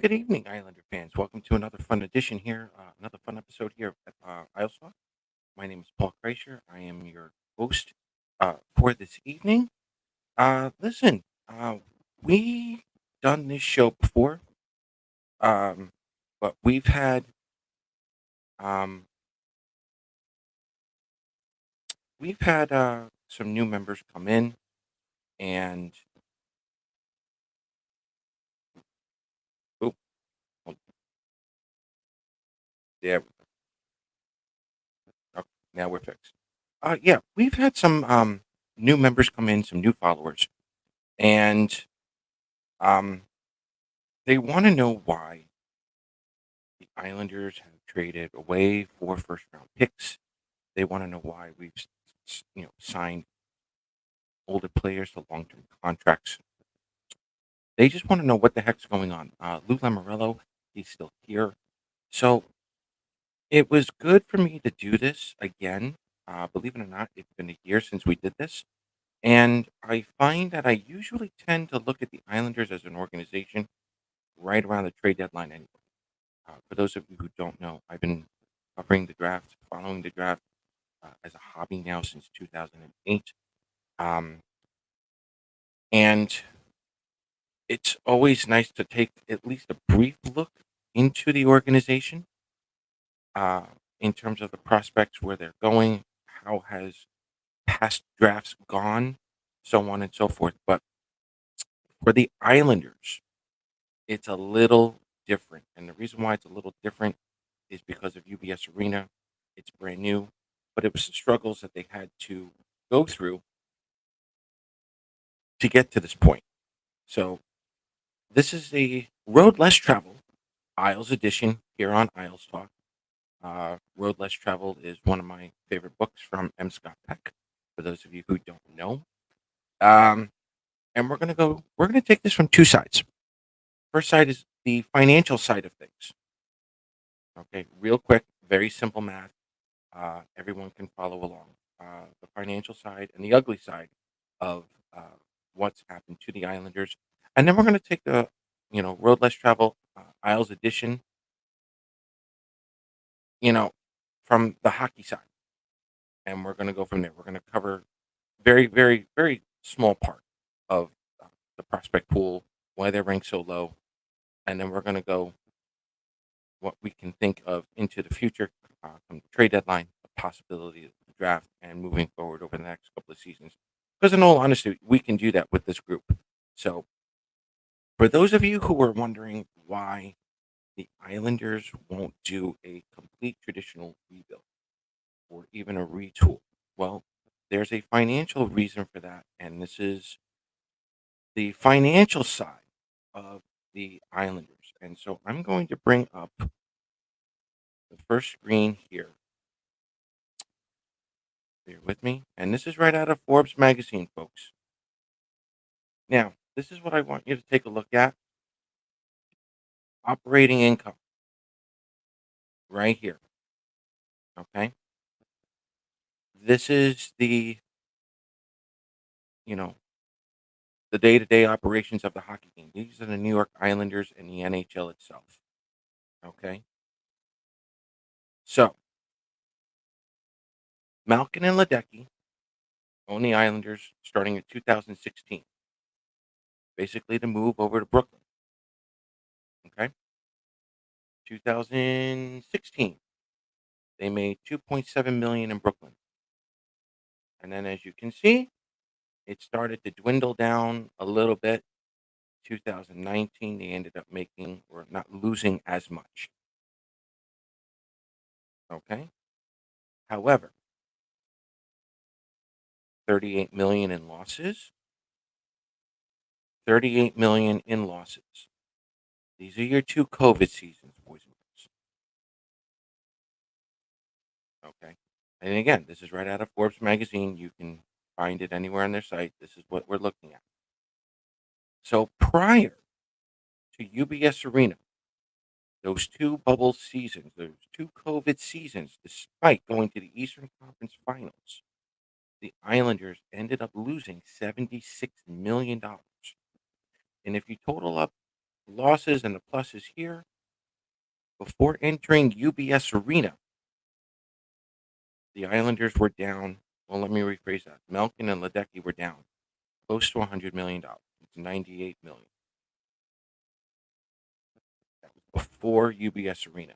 Good evening, Islander fans. Welcome to another fun edition here, another fun episode here at Isles Talk. My name is Paul Kreischer. I am your host for this evening. Listen, we done this show before, um, but um, we've had some new members come in, and oh, hold- there, okay, now we're fixed. Yeah, we've had some new members come in, some new followers, and um, they want to know why the Islanders have traded away 4 first-round picks. They wanna know why we've signed older players to long-term contracts. They just wanna know what the heck's going on. Lou Lamoriello, he's still here. So, it was good for me to do this again. Believe it or not, it's been a year since we did this, and I find that I usually tend to look at the Islanders as an organization right around the trade deadline anyway. For those of you who don't know, I've been covering the draft, following the draft as a hobby now since 2008. Um, and it's always nice to take at least a brief look into the organization uh, in terms of the prospects, where they're going, how has past drafts gone, so on and so forth. But for the Islanders, it's a little different. And the reason why it's a little different is because of UBS Arena. It's brand new, but it was the struggles that they had to go through to get to this point. So this is a road less traveled Isles edition here on Isles Talk. Road Less Traveled is one of my favorite books from M. Scott Peck. For those of you who don't know, um, and we're gonna take this from two sides. First side is the financial side of things. Okay, real quick, very simple math. Everyone can follow along. The financial side and the ugly side of what's happened to the Islanders, and then we're going to take the Road Less Travel Isles edition, you know, from the hockey side, and we're going to go from there. We're going to cover very, very, very small part of the prospect pool, why they're ranked so low, and then we're going to go what we can think of into the future from the trade deadline, the possibility of the draft, and moving forward over the next couple of seasons. Because in all honesty, we can do that with this group. So, for those of you who are wondering why the Islanders won't do a complete traditional rebuild or even a retool, well, there's a financial reason for that, and this is the financial side of the Islanders. And so I'm going to bring up the first screen here. Bear with me. And this is right out of Forbes magazine, folks. Now, this is what I want you to take a look at. Operating income right here. Okay. This is you know, the day-to-day operations of the hockey team. These are the New York Islanders and the NHL itself. Okay. So Malkin and Ledecky own the Islanders starting in 2016, basically to move over to Brooklyn. Okay. 2016, they made 2.7 million in Brooklyn. And then as you can see, it started to dwindle down a little bit. 2019, they ended up making or not losing as much. Okay. However, 38 million in losses, 38 million in losses. These are your two COVID seasons, boys and girls. Okay. And again, this is right out of Forbes magazine. You can find it anywhere on their site. This is what we're looking at. So prior to UBS Arena, those two bubble seasons, those two COVID seasons, despite going to the Eastern Conference Finals, the Islanders ended up losing $76 million. And if you total up losses and the pluses here. Before entering UBS Arena, the Islanders were down. Well, let me rephrase that. Malkin and Ledecky were down close to $100 million. It's 98 million. That was before UBS Arena.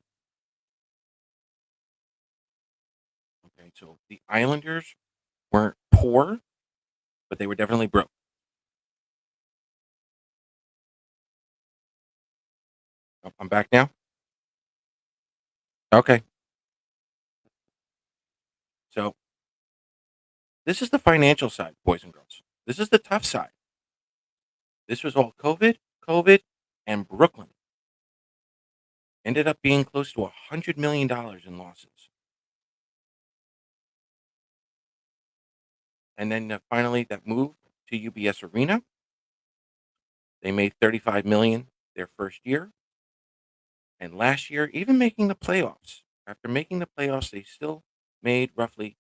Okay, so the Islanders weren't poor, but they were definitely broke. Oh, I'm back now. Okay, so this is the financial side, boys and girls. This is the tough side. This was all COVID, and Brooklyn ended up being close to $100 million in losses. And then finally, that move to UBS Arena, they made 35 million their first year, and last year, even making the playoffs. After making the playoffs, they still made roughly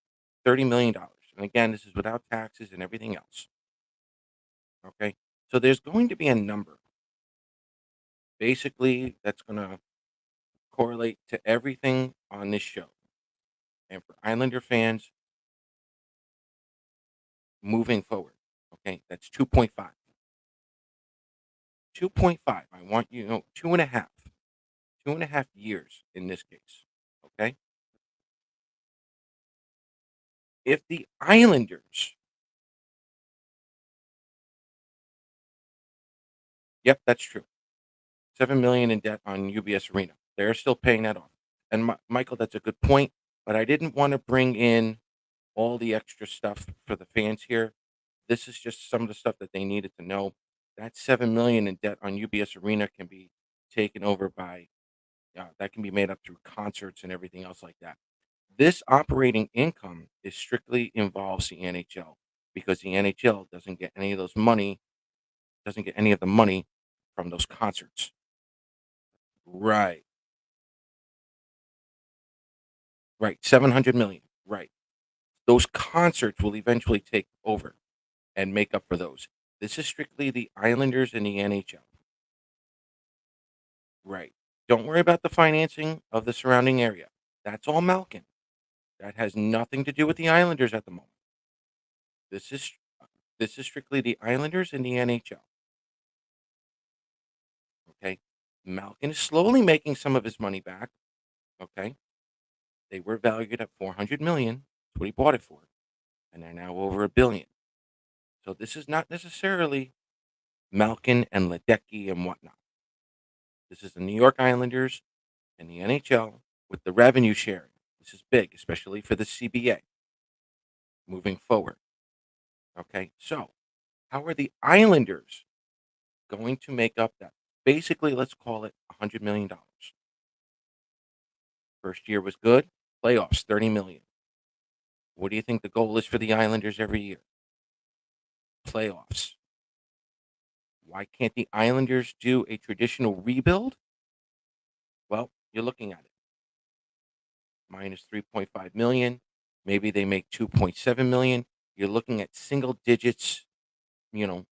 $30 million. And again, this is without taxes and everything else. Okay, so there's going to be a number, basically, that's going to correlate to everything on this show. And for Islander fans moving forward, okay, that's 2.5. 2.5. I want you to know 2.5. 2.5 years in this case. Okay. If the Islanders, yep, that's true. 7 million in debt on UBS Arena. They're still paying that off. And Michael, that's a good point. But I didn't want to bring in all the extra stuff for the fans here. This is just some of the stuff that they needed to know. That 7 million in debt on UBS Arena can be taken over by that can be made up through concerts and everything else like that. This operating income is strictly involves the NHL because the NHL doesn't get any of those money, doesn't get any of the money from those concerts. Right. Right. 700 million. Right. Those concerts will eventually take over and make up for those. This is strictly the Islanders and the NHL. Right. Don't worry about the financing of the surrounding area. That's all Malkin. That has nothing to do with the Islanders at the moment. This is this is strictly the Islanders and the NHL. Okay. Malkin is slowly making some of his money back. Okay. They were valued at 400 million. That's what he bought it for. And they're now over $1 billion. So this is not necessarily Malkin and Ledecky and whatnot. This is the New York Islanders and the NHL with the revenue sharing. This is big, especially for the CBA moving forward. Okay. So how are the Islanders going to make up that? Basically, let's call it $100 million. First year was good. Playoffs, 30 million. What do you think the goal is for the Islanders every year? Playoffs. Why can't the Islanders do a traditional rebuild? Well, you're looking at it. Minus 3.5 million. Maybe they make 2.7 million. You're looking at single digits, you know,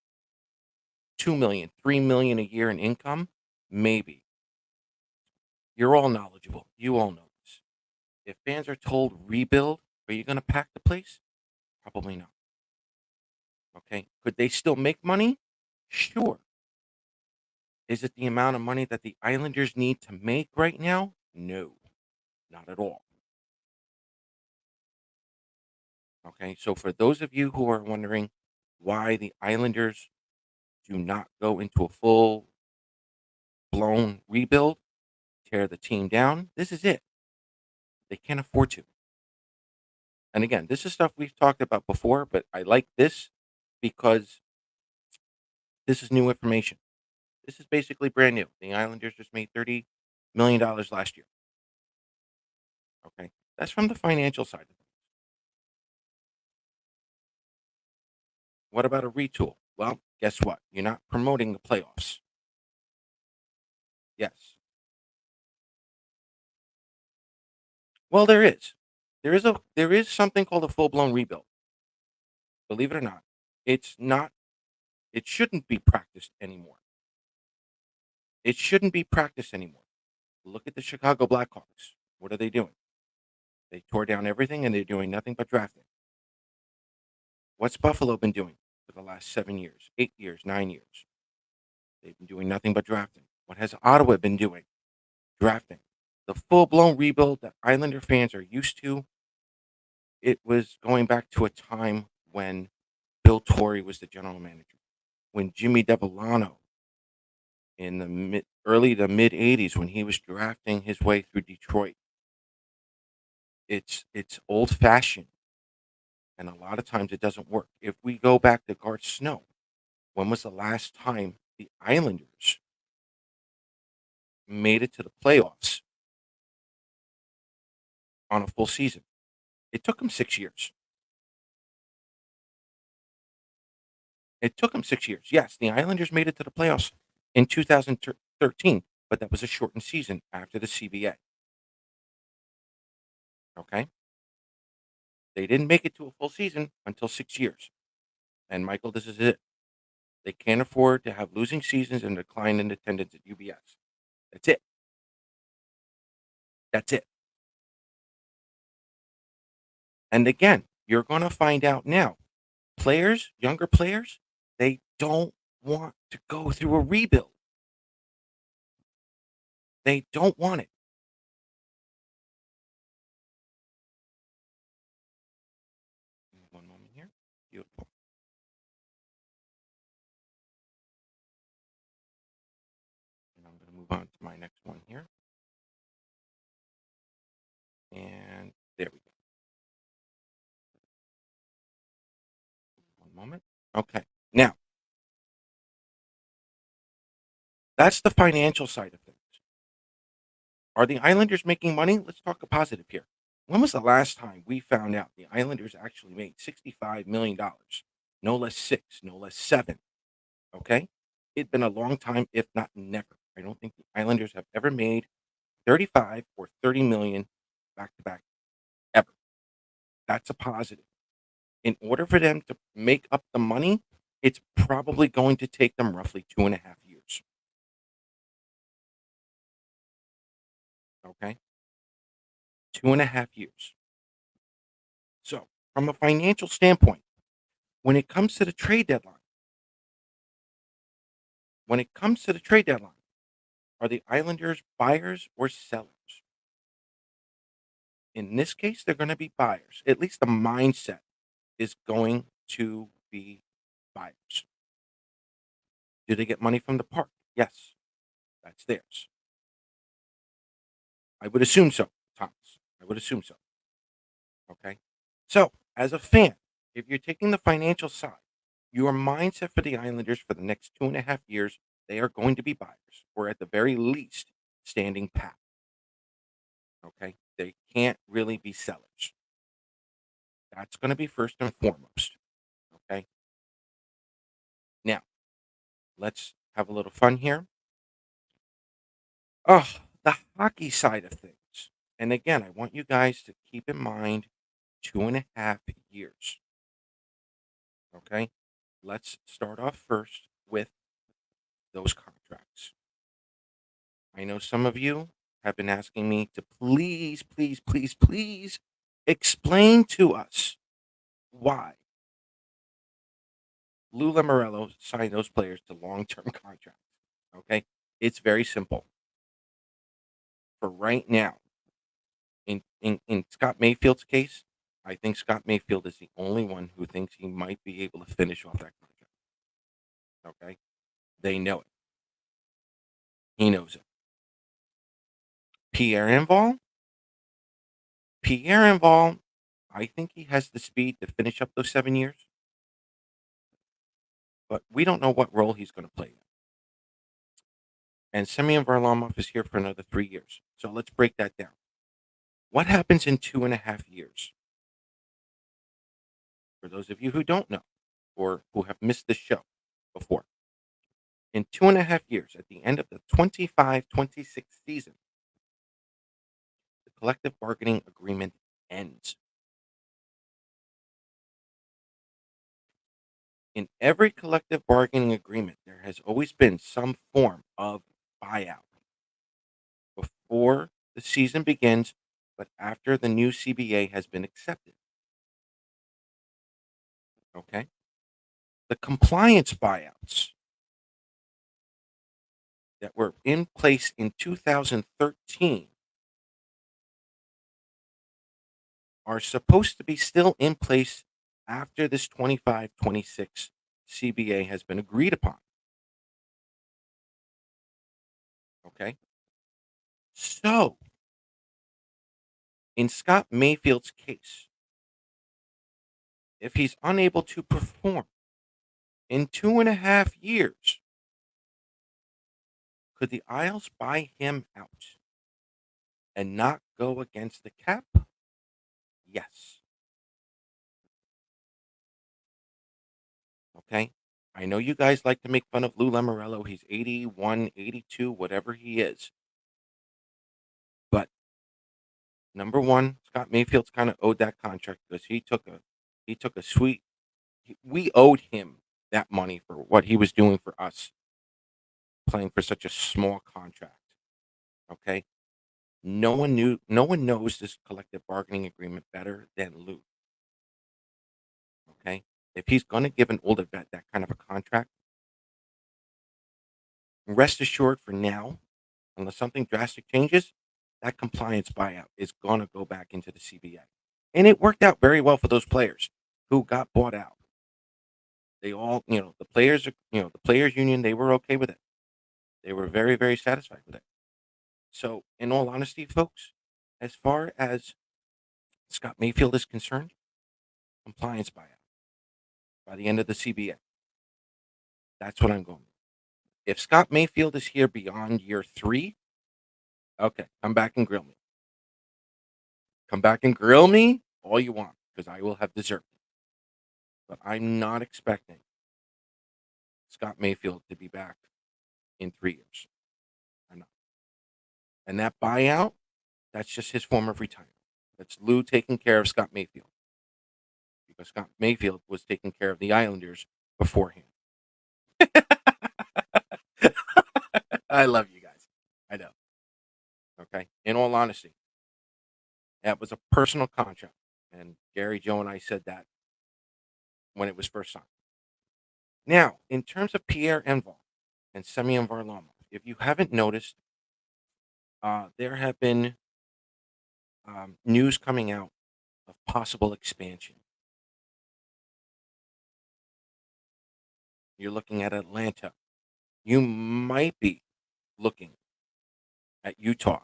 2 million, 3 million a year in income. Maybe. You're all knowledgeable. You all know this. If fans are told rebuild, are you going to pack the place? Probably not. Okay. Could they still make money? Sure. Is it the amount of money that the Islanders need to make right now? No, not at all. Okay. So, for those of you who are wondering why the Islanders do not go into a full blown rebuild, tear the team down, this is it. They can't afford to. And again, this is stuff we've talked about before, but I like this because this is new information. This is basically brand new. The Islanders just made $30 million last year. Okay. That's from the financial side of it. What about a retool? Well, guess what? You're not promoting the playoffs. Yes. Well, there is. There is something called a full-blown rebuild. Believe it or not. It's not it shouldn't be practiced anymore. It shouldn't be practice anymore. Look at the Chicago Blackhawks. What are they doing? They tore down everything and they're doing nothing but drafting. What's Buffalo been doing for the last 7 years, 8 years, 9 years? They've been doing nothing but drafting. What has Ottawa been doing? Drafting. The full blown rebuild that Islander fans are used to, it was going back to a time when Bill Torrey was the general manager, when Jimmy Devellano in the early to mid '80s, when he was drafting his way through Detroit. It's old fashioned, and a lot of times it doesn't work. If we go back to Garth Snow, when was the last time the Islanders made it to the playoffs on a full season? It took them 6 years. It took them 6 years. Yes, the Islanders made it to the playoffs in 2013, but that was a shortened season after the CBA. Okay, they didn't make it to a full season until 6 years. And Michael, this is it. They can't afford to have losing seasons and decline in attendance at UBS. That's it. That's it. And again, you're going to find out now. Players, younger players, they don't want to go through a rebuild. They don't want it. One moment here. Beautiful. And I'm going to move on to my next one here. And there we go. One moment. Okay. Now, that's the financial side of things. Are the Islanders making money? Let's talk a positive here. When was the last time we found out the Islanders actually made $65 million? No less six, no less seven. Okay. It's been a long time, if not never. I don't think the Islanders have ever made 35 or 30 million back to back ever. That's a positive. In order for them to make up the money, it's probably going to take them roughly 2.5 years. Okay. 2.5 years. So, from a financial standpoint, when it comes to the trade deadline, when it comes to the trade deadline, are the Islanders buyers or sellers? In this case, they're going to be buyers. At least the mindset is going to be buyers. Do they get money from the park? Yes, that's theirs. I would assume so, Thomas. I would assume so. Okay. So, as a fan, if you're taking the financial side, your mindset for the Islanders for the next 2.5 years, they are going to be buyers, or at the very least, standing pat. Okay. They can't really be sellers. That's going to be first and foremost. Okay. Now, let's have a little fun here. Oh, the hockey side of things. And again, I want you guys to keep in mind 2.5 years. Okay. Let's start off first with those contracts. I know some of you have been asking me to please, please, please, please explain to us why Lou Lamoriello signed those players to long term contracts. Okay. It's very simple. For right now, in Scott Mayfield's case, I think Scott Mayfield is the only one who thinks he might be able to finish off that contract. Okay. They know it. He knows it. Pierre Enval, Pierre Enval, I think he has the speed to finish up those 7 years, but we don't know what role he's going to play. And Semyon Varlamov is here for another 3 years. So let's break that down. What happens in 2.5 years? For those of you who don't know or who have missed this show before, in 2.5 years, at the end of the 25-26 season, the collective bargaining agreement ends. In every collective bargaining agreement, there has always been some form of buyout before the season begins, but after the new CBA has been accepted. Okay. The compliance buyouts that were in place in 2013 are supposed to be still in place after this 25-26 CBA has been agreed upon. Okay. So, in Scott Mayfield's case, if he's unable to perform in 2.5 years, could the Isles buy him out and not go against the cap? Yes. Okay. I know you guys like to make fun of Lou Lamoriello. He's 81, 82, whatever he is. But number one, Scott Mayfield's kind of owed that contract because he took a sweet. We owed him that money for what he was doing for us, playing for such a small contract. Okay. No one knows this collective bargaining agreement better than Lou. Okay. If he's going to give an older vet that kind of a contract, rest assured for now, unless something drastic changes, that compliance buyout is going to go back into the CBA. And it worked out very well for those players who got bought out. They all, the players, the players union, they were okay with it. They were very, very satisfied with it. So, in all honesty, folks, as far as Scott Mayfield is concerned, compliance buyout by the end of the CBA. That's what I'm going with. If Scott Mayfield is here beyond year 3, okay, come back and grill me. Come back and grill me all you want because I will have deserved it. But I'm not expecting Scott Mayfield to be back in 3 years. I'm not. And that buyout, that's just his form of retirement. That's Lou taking care of Scott Mayfield because Scott Mayfield was taking care of the Islanders beforehand. I love you guys. I know. Okay. In all honesty, that was a personal contract. And Gary, Joe, and I said that when it was first signed. Now, in terms of Pierre Enval and Semyon Varlamov, if you haven't noticed, there have been news coming out of possible expansion. You're looking at Atlanta. You might be looking at Utah.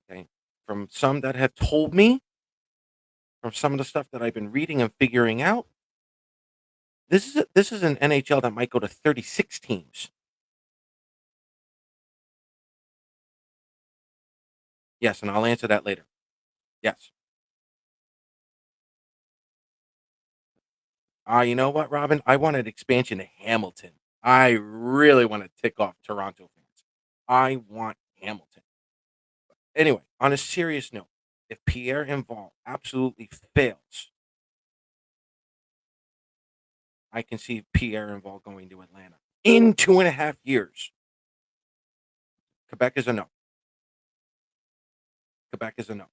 Okay. From some that have told me, from some of the stuff that I've been reading and figuring out, this is an NHL that might go to 36 teams. Yes, and I'll answer that later. Yes. You know what, Robin? I want an expansion to Hamilton. I really want to tick off Toronto fans. I want Hamilton. Anyway, on a serious note, if Pierre Enval absolutely fails, I can see Pierre Enval going to Atlanta in 2.5 years. Quebec is a no. Quebec is a no.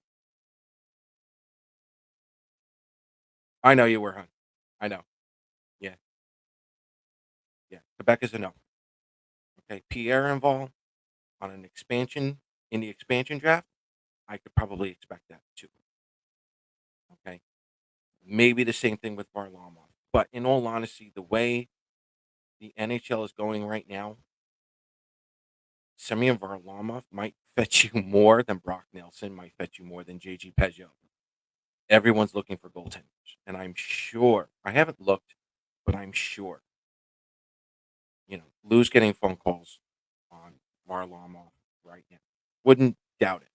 I know you were, hon. I know. Yeah, yeah. Quebec is a no. Okay, Pierre Enval on an expansion in the expansion draft, I could probably expect that too. Okay, maybe the same thing with Varlamov. But in all honesty, the way the NHL is going right now, Semyon Varlamov might fetch you more than Brock Nelson, might fetch you more than JG Peugeot. Everyone's looking for goaltenders, and I'm sure I haven't looked, but I'm sure Lou's getting phone calls on Varlamov right now. Wouldn't doubt it.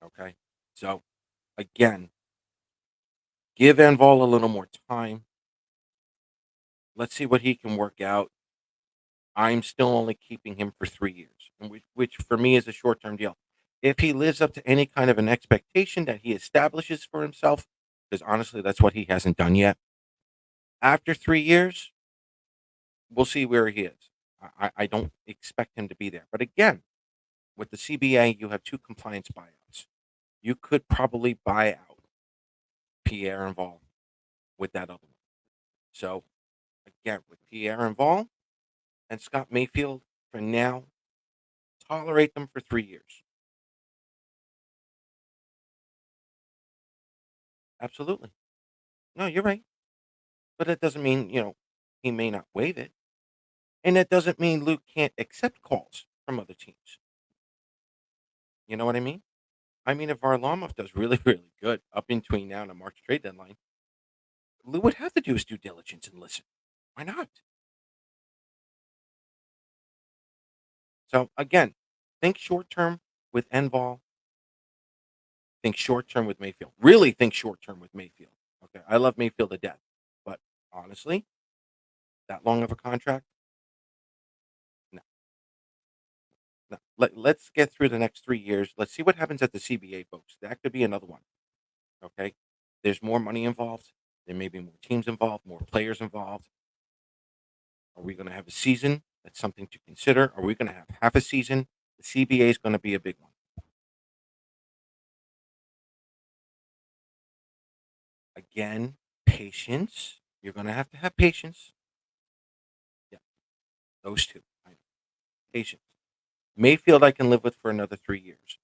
Okay, so again, give Enval a little more time. Let's see what he can work out. I'm still only keeping him for 3 years, and which for me is a short term deal. If he lives up to any kind of an expectation that he establishes for himself, because honestly, that's what he hasn't done yet. After 3 years, we'll see where he is. I don't expect him to be there. But again, with the CBA, you have 2 compliance buyouts. You could probably buy out Pierre and Vol with that other one. So, again, with Pierre and Vol and Scott Mayfield, for now, tolerate them for 3 years. Absolutely. No, you're right. But that doesn't mean, he may not waive it. And that doesn't mean Luke can't accept calls from other teams. You know what I mean? I mean, if Varlamov does really, really good up in between now and the March trade deadline, Lou would have to do his due diligence and listen. Why not? So again, think short term with Enval. Think short term with Mayfield. Really think short term with Mayfield. Okay, I love Mayfield to death, but honestly, that long of a contract, no, no. Let's get through the next 3 years. Let's see what happens at the CBA, folks. That could be another one. Okay, there's more money involved. There may be more teams involved, more players involved. Are we going to have a season? That's something to consider. Are we going to have half a season? The CBA is going to be a big one. Again, patience. You're going to have patience. Yeah, those two. I know. Patience. Mayfield, I can live with for another 3 years.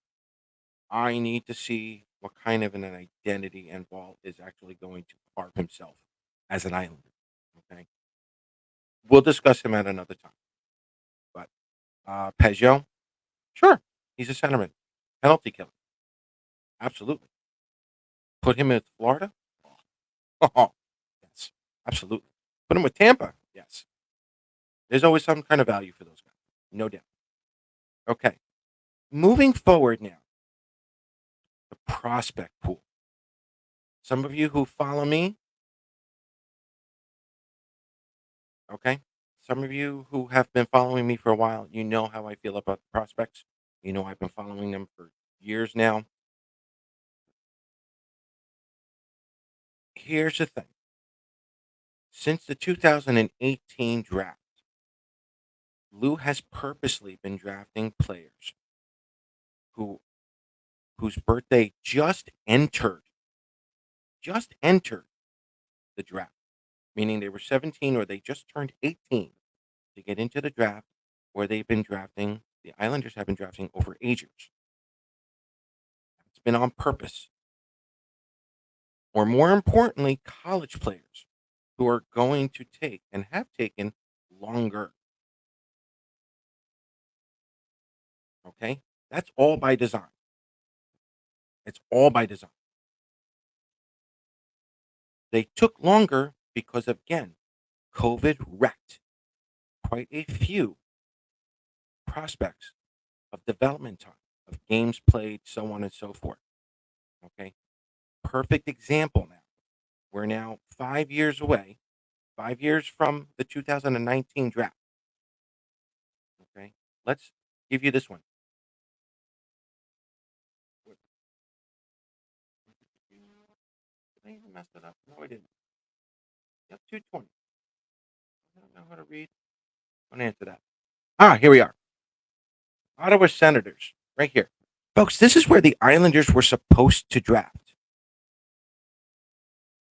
I need to see what kind of an identity and Ball is actually going to carve himself as an Islander. Okay, we'll discuss him at another time. But Peugeot, sure, he's a centerman, penalty killer, absolutely. Put him in Florida. Oh, yes, absolutely. Put him with Tampa. Yes, there's always some kind of value for those guys, no doubt. Okay, moving forward now, the prospect pool. Some of you who follow me, okay, some of you who have been following me for a while, you know how I feel about the prospects. You know I've been following them for years now. Here's the thing: since the 2018 draft, Lou has purposely been drafting players who whose birthday just entered the draft, meaning they were 17 or they just turned 18 to get into the draft, where they've been drafting. The Islanders have been drafting overagers. It's been on purpose, or more importantly, college players who are going to take and have taken longer. Okay, that's all by design. It's all by design. They took longer because, again, COVID wrecked quite a few prospects of development time, of games played, so on and so forth. Okay. Perfect example now. We're now 5 years away, 5 years from the 2019 draft. Okay. Let's give you this one. Did I even mess it up? No, I didn't. Yep, 220. I don't know how to read. I'm going to answer that. Here we are. Ottawa Senators, right here. Folks, this is where the Islanders were supposed to draft.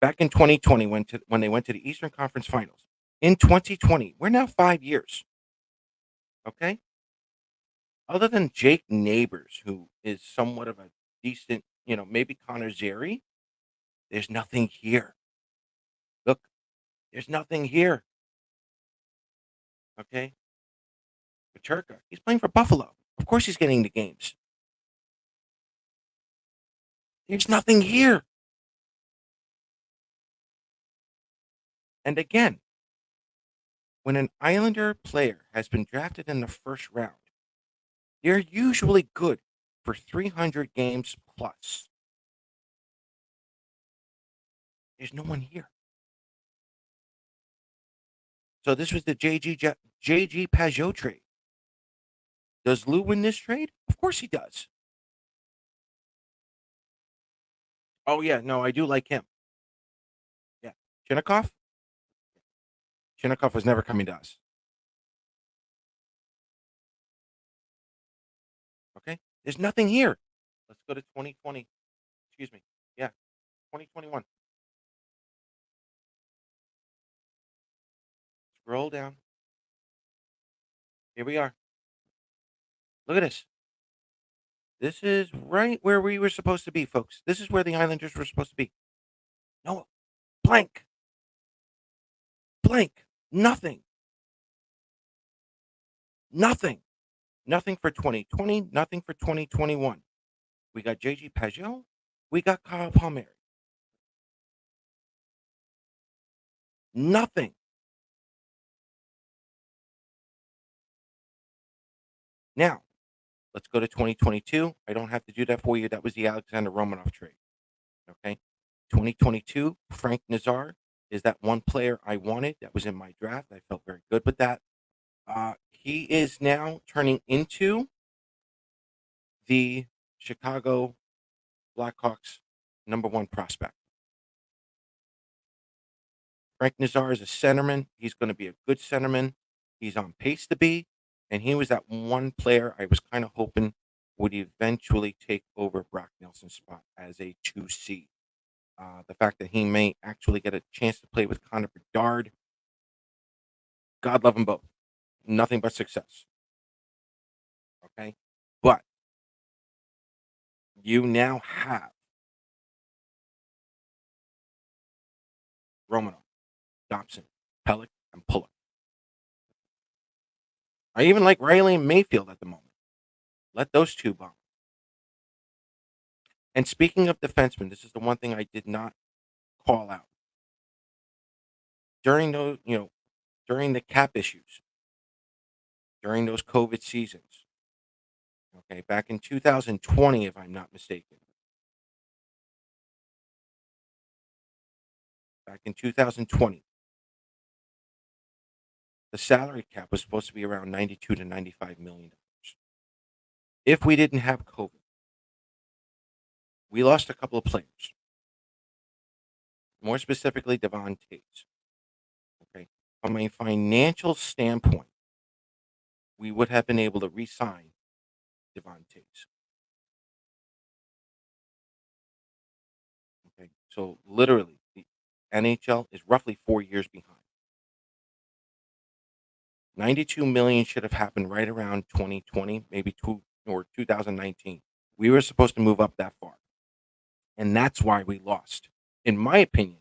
Back in 2020, when they went to the Eastern Conference Finals. In 2020, we're now 5 years. Okay? Other than Jake Neighbors, who is somewhat of a decent, maybe Connor Zary, there's nothing here. Look, there's nothing here. Okay? Paterka, he's playing for Buffalo. Of course he's getting the games. There's nothing here. And again, when an Islander player has been drafted in the first round, they're usually good for 300 games plus. There's no one here. So this was the JG Pajot trade. Does Lou win this trade? Of course he does. Oh yeah, no, I do like him. Yeah, Chinnikov. Shinnecock was never coming to us. Okay? There's nothing here. Let's go to 2020. Excuse me. Yeah, 2021. Scroll down. Here we are. Look at this. This is right where we were supposed to be, folks. This is where the Islanders were supposed to be. No, blank, blank, nothing, nothing, nothing for 2020, nothing for 2021. We got JG Pajot, we got Kyle Palmieri. Nothing. Now, let's go to 2022. I don't have to do that for you. That was the Alexander Romanov trade. Okay. 2022, Frank Nazar is that one player I wanted that was in my draft. I felt very good with that. He is now turning into the Chicago Blackhawks number one prospect. Frank Nazar is a centerman. He's going to be a good centerman. He's on pace to be. And he was that one player I was kind of hoping would eventually take over Brock Nelson's spot as a 2C. The fact that he may actually get a chance to play with Connor Bedard, God love them both. Nothing but success. Okay. But you now have Romanov, Dobson, Pellick, and Pullock. I even like Riley and Mayfield at the moment. Let those two bomb. And speaking of defensemen, this is the one thing I did not call out during those, during the cap issues, during those COVID seasons. Okay, back in 2020, if I'm not mistaken, back in 2020, the salary cap was supposed to be around 92 to 95 million dollars. If we didn't have COVID, we lost a couple of players, more specifically Devon Taves. Okay, from a financial standpoint, we would have been able to re-sign Devon Taves. Okay, so literally, the NHL is roughly 4 years behind. 92 million should have happened right around 2020, maybe 2019. We were supposed to move up that far, and that's why we lost. In my opinion,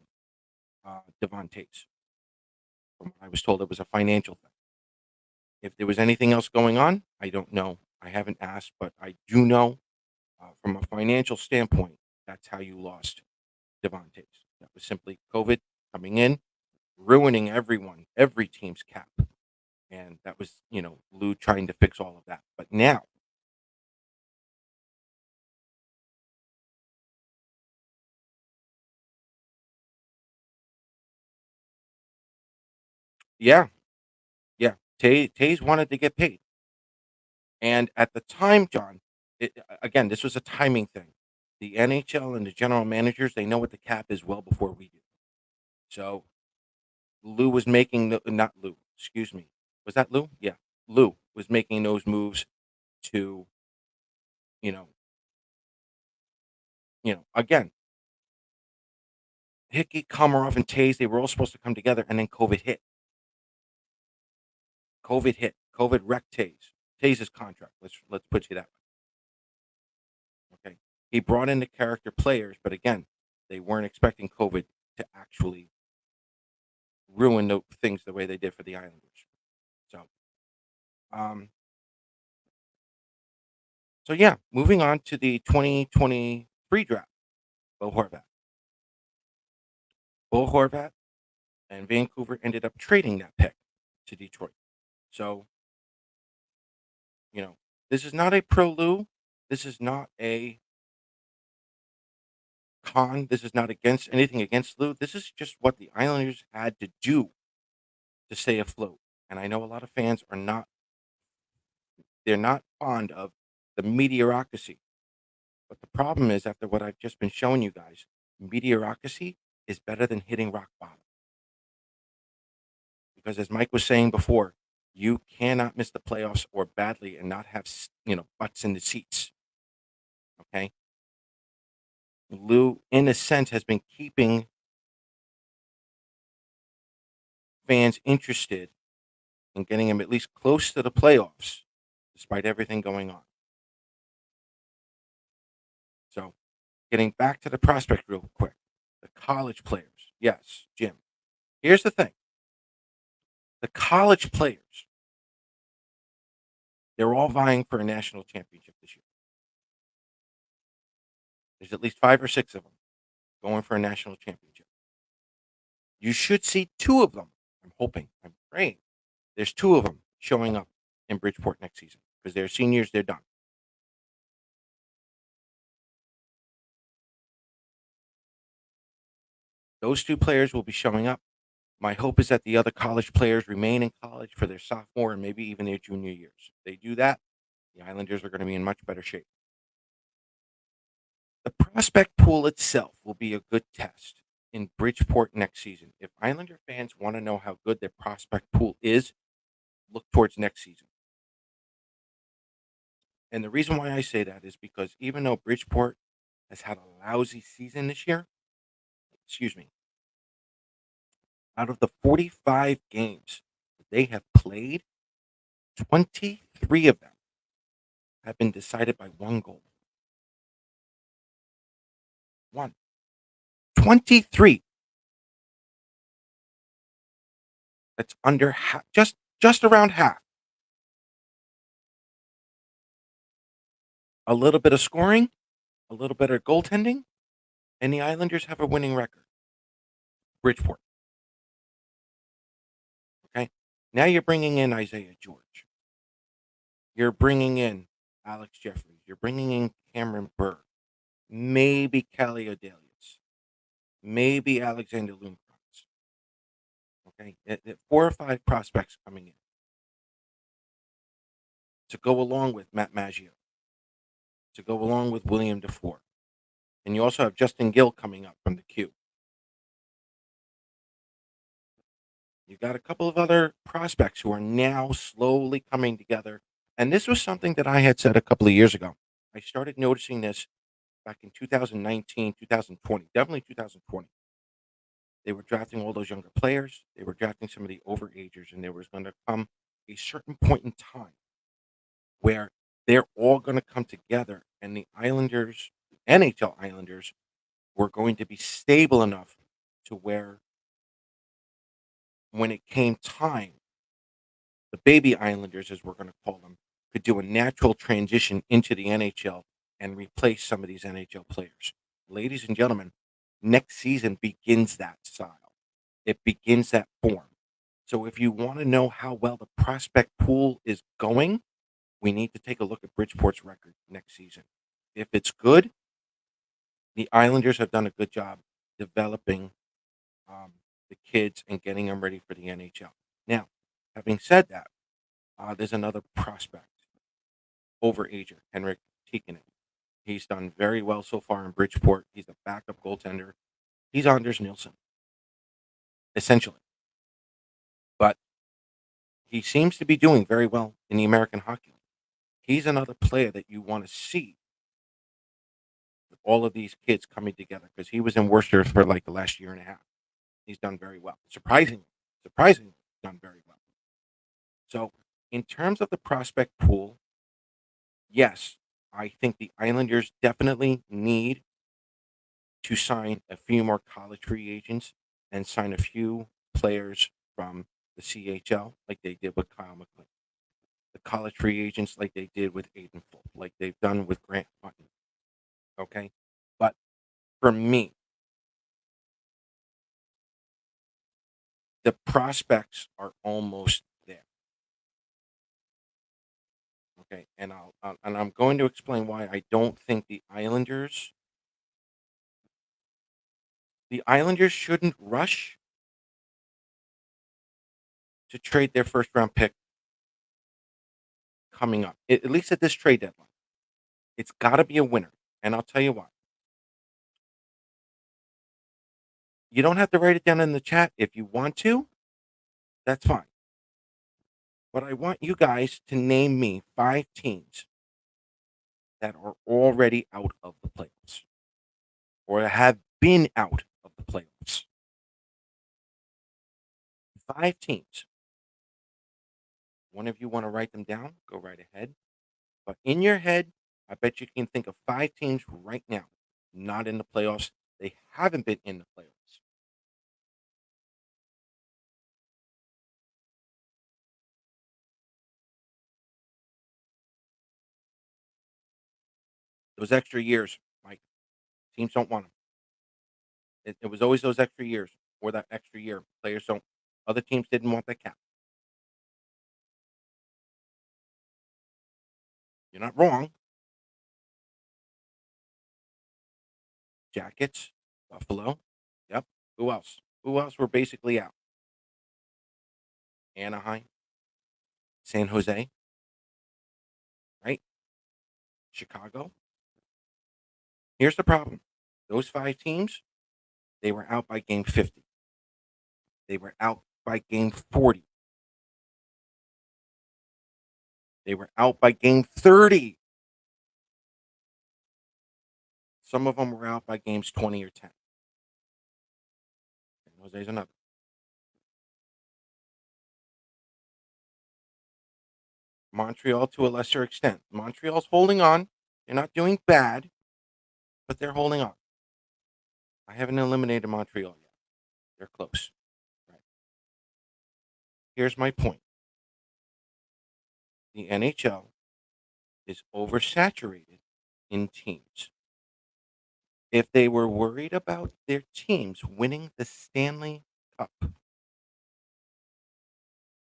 Devon Taves. From what I was told, it was a financial thing. If there was anything else going on, I don't know. I haven't asked, but I do know from a financial standpoint, that's how you lost Devon Taves. That was simply COVID coming in, ruining every team's cap. And that was, Lou trying to fix all of that. But now, yeah, yeah, Tays wanted to get paid. And at the time, John, again, this was a timing thing. The NHL and the general managers, they know what the cap is well before we do. So Lou was making not Lou, excuse me. Was that Lou? Yeah. Lou was making those moves to, you know, again, Hickey, Komarov, and Tays, they were all supposed to come together, and then COVID hit. COVID hit. COVID wrecked Tays. Tays' contract. Let's put you that way. Okay. He brought in the character players, but again, they weren't expecting COVID to actually ruin the things the way they did for the Islanders. So, um, yeah, moving on to the 2023 draft. Bo Horvat. Bo Horvat and Vancouver ended up trading that pick to Detroit. So, you know, this is not a pro Lou. This is not a con. This is not against anything against Lou. This is just what the Islanders had to do to stay afloat. And I know a lot of fans are not, they're not fond of the mediocrity. But the problem is, after what I've just been showing you guys, mediocrity is better than hitting rock bottom. because as Mike was saying before, you cannot miss the playoffs or badly and not have butts in the seats. Okay, Lou, in a sense, has been keeping fans interested in getting them at least close to the playoffs, despite everything going on. So, getting back to the prospect real quick, the college players. Yes, Jim. Here's the thing: the college players, they're all vying for a national championship this year. There's at least 5 or 6 of them going for a national championship. You should see 2 of them. I'm hoping. I'm praying. There's 2 of them showing up in Bridgeport next season because they're seniors. They're done. Those 2 players will be showing up. My hope is that the other college players remain in college for their sophomore and maybe even their junior years. If they do that, the Islanders are going to be in much better shape. The prospect pool itself will be a good test in Bridgeport next season. If Islander fans want to know how good their prospect pool is, look towards next season. And the reason why I say that is because even though Bridgeport has had a lousy season this year, excuse me, out of the 45 games that they have played, 23 of them have been decided by 1 goal. 1. 23. That's under half, just around half. A little bit of scoring, a little bit of goaltending, and the Islanders have a winning record. Bridgeport. Okay. Now you're bringing in Isaiah George. You're bringing in Alex Jeffries. You're bringing in Cameron Burr. Maybe Kelly O'Dalius. Maybe Alexander Lundqvist. Okay. 4 or 5 prospects coming in to go along with Matt Maggio, to go along with William DeFore. And you also have Justin Gill coming up from the Q. You've got a couple of other prospects who are now slowly coming together. And this was something that I had said a couple of years ago. I started noticing this back in 2019, 2020, definitely 2020. They were drafting all those younger players. They were drafting some of the overagers, and there was going to come a certain point in time where they're all going to come together, and the Islanders, NHL Islanders, were going to be stable enough to where when it came time, the baby Islanders, as we're going to call them, could do a natural transition into the NHL and replace some of these NHL players. Ladies and gentlemen, next season begins that style. It begins that form. So if you want to know how well the prospect pool is going, we need to take a look at Bridgeport's record next season. If it's good, the Islanders have done a good job developing the kids and getting them ready for the NHL. Now, having said that, there's another prospect, overager, Henrik Tikkanen. He's done very well so far in Bridgeport. He's a backup goaltender. He's Anders Nilsson, essentially. But he seems to be doing very well in the American Hockey League. He's another player that you want to see with all of these kids coming together because he was in Worcester for like the last year and a half. He's done very well. Surprisingly, done very well. So, in terms of the prospect pool, yes, I think the Islanders definitely need to sign a few more college free agents and sign a few players from the CHL, like they did with Kyle McLean. The college free agents, like they did with Aiden Fulp, like they've done with Grant Hutton. Okay, but for me, the prospects are almost there. Okay, and I'm going to explain why I don't think the Islanders shouldn't rush to trade their first round pick coming up, at least at this trade deadline. It's got to be a winner, and I'll tell you why. You don't have to write it down in the chat if you want to. That's fine. But I want you guys to name me 5 teams that are already out of the playoffs or have been out of the playoffs. 5 teams. One of you want to write them down? Go right ahead. But in your head, I bet you can think of 5 teams right now, not in the playoffs. They haven't been in the playoffs. Those extra years, Mike, teams don't want them. It was always those extra years or that extra year. Players don't. Other teams didn't want that cap. You're not wrong. Jackets, Buffalo. Yep. Who else? Who else were basically out? Anaheim, San Jose, right? Chicago. Here's the problem. Those 5 teams, they were out by game 50. They were out by game 40. They were out by game 30. Some of them were out by games 20 or 10. San Jose's another. Montreal to a lesser extent. Montreal's holding on. They're not doing bad, but they're holding on. I haven't eliminated Montreal yet. They're close. Right. Here's my point. The NHL is oversaturated in teams. If they were worried about their teams winning the Stanley Cup,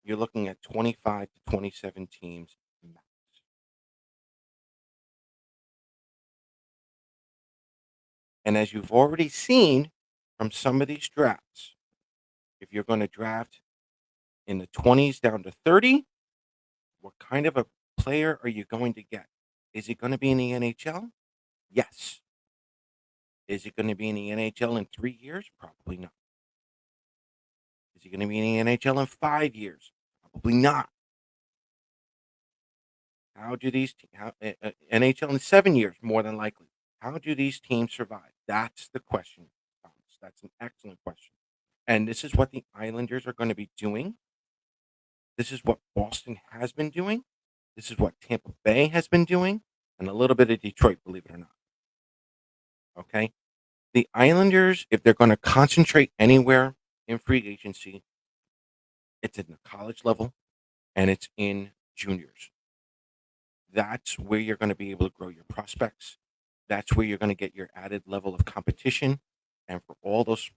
you're looking at 25 to 27 teams max. And as you've already seen from some of these drafts, if you're going to draft in the 20s down to 30, what kind of a player are you going to get? Is it going to be in the NHL? Yes. Is it going to be in the NHL in 3 years? Probably not. Is he going to be in the NHL in 5 years? Probably not. How do these NHL in 7 years? More than likely. How do these teams survive? That's the question, Thomas. That's an excellent question. And this is what the Islanders are going to be doing. This is what Boston has been doing. This is what Tampa Bay has been doing, and a little bit of Detroit, believe it or not. Okay. The Islanders, if they're going to concentrate anywhere in free agency, it's in the college level and it's in juniors. That's where you're going to be able to grow your prospects. That's where you're going to get your added level of competition. And for all those